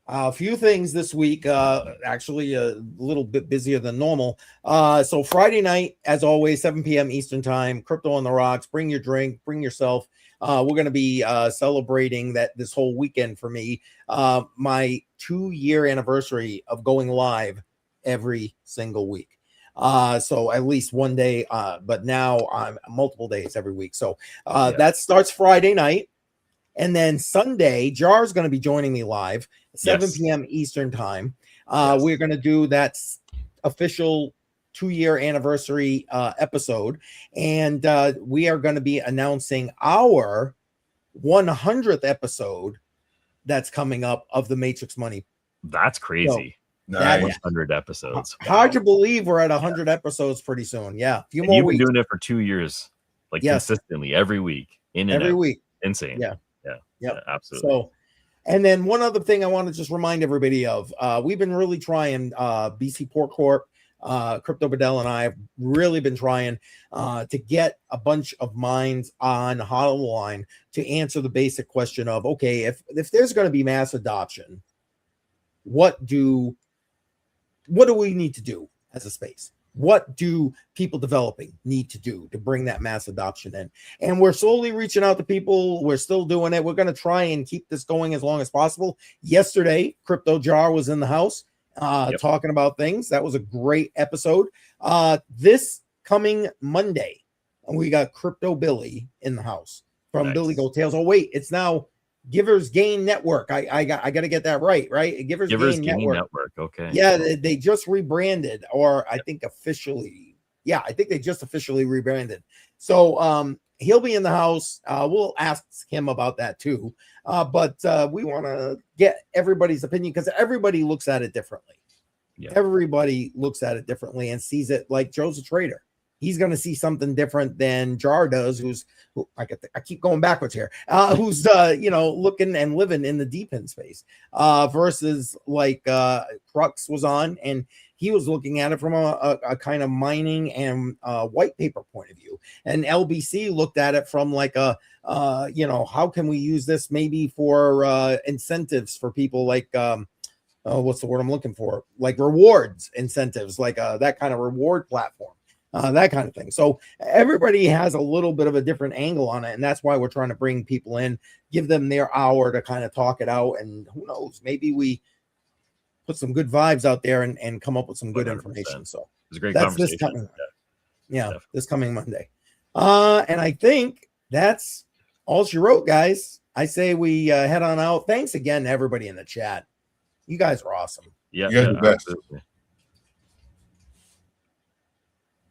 A few things this week, actually a little bit busier than normal. So Friday night, as always, 7 p.m. Eastern time, Crypto on the Rocks. Bring your drink, bring yourself. We're going to be celebrating that this whole weekend for me. My 2-year anniversary of going live every single week. So at least one day, but now I'm multiple days every week. So that starts Friday night. And then Sunday, Jar's going to be joining me live, 7 p.m. Eastern time. We're going to do that official 2-year anniversary episode. And we are going to be announcing our 100th episode that's coming up of the Matrix Money. That's crazy. So, nice. 100 episodes. Hard to believe we're at 100 episodes pretty soon. Yeah. You've been doing it for 2 years, like consistently every week. Every week. Insane. Yeah, absolutely. So, and then one other thing I want to just remind everybody of, we've been really trying, BC Port Corp, Crypto Bedell and I have really been trying to get a bunch of minds on Hodl Line to answer the basic question of, okay, if there's going to be mass adoption, what do we need to do as a space? What do people developing need to do to bring that mass adoption in? And we're slowly reaching out to people. We're still doing it. We're going to try and keep this going as long as possible. Yesterday, Crypto Jar was in the house talking about things. That was a great episode. This coming Monday, we got Crypto Billy in the house from Billy Goat Tales. Oh, wait, it's now Givers Gain Network. I got to get that right? Givers Gain Network. Okay. Yeah, they just rebranded, or I think officially. Yeah, I think they just officially rebranded. So he'll be in the house. We'll ask him about that too. But we want to get everybody's opinion because everybody looks at it differently. Yeah. Everybody looks at it differently and sees it like Joe's a trader. he's going to see something different than Jar does, I keep going backwards here, who's looking and living in the deep end space, versus like Crux was on, and he was looking at it from a kind of mining and white paper point of view, and LBC looked at it from like how can we use this maybe for incentives for people, like what's the word I'm looking for, like rewards incentives, like that kind of reward platform. That kind of thing. So everybody has a little bit of a different angle on it, and that's why we're trying to bring people in, give them their hour to kind of talk it out, and who knows, maybe we put some good vibes out there and come up with some good 100%. information. So it's a great that's conversation. This coming, this coming Monday. And I think that's all she wrote, guys. I say we head on out. Thanks again to everybody in the chat. You guys were awesome. Yeah, you guys are the best.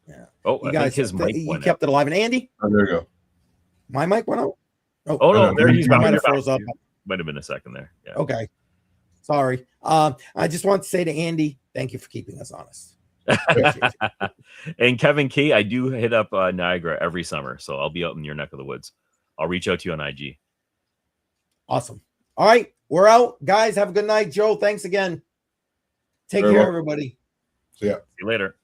Yeah. Oh, you guys, his mic you went kept out. it alive. And Andy? Oh, there you go. My mic went out? Oh no, there he's might have froze up. Might have been a second there. Yeah. Okay. Sorry. I just want to say to Andy, thank you for keeping us honest. And Kevin K, I do hit up Niagara every summer, so I'll be out in your neck of the woods. I'll reach out to you on IG. Awesome. All right, we're out, guys. Have a good night, Joe. Thanks again. Take care, everybody. See ya. See you later.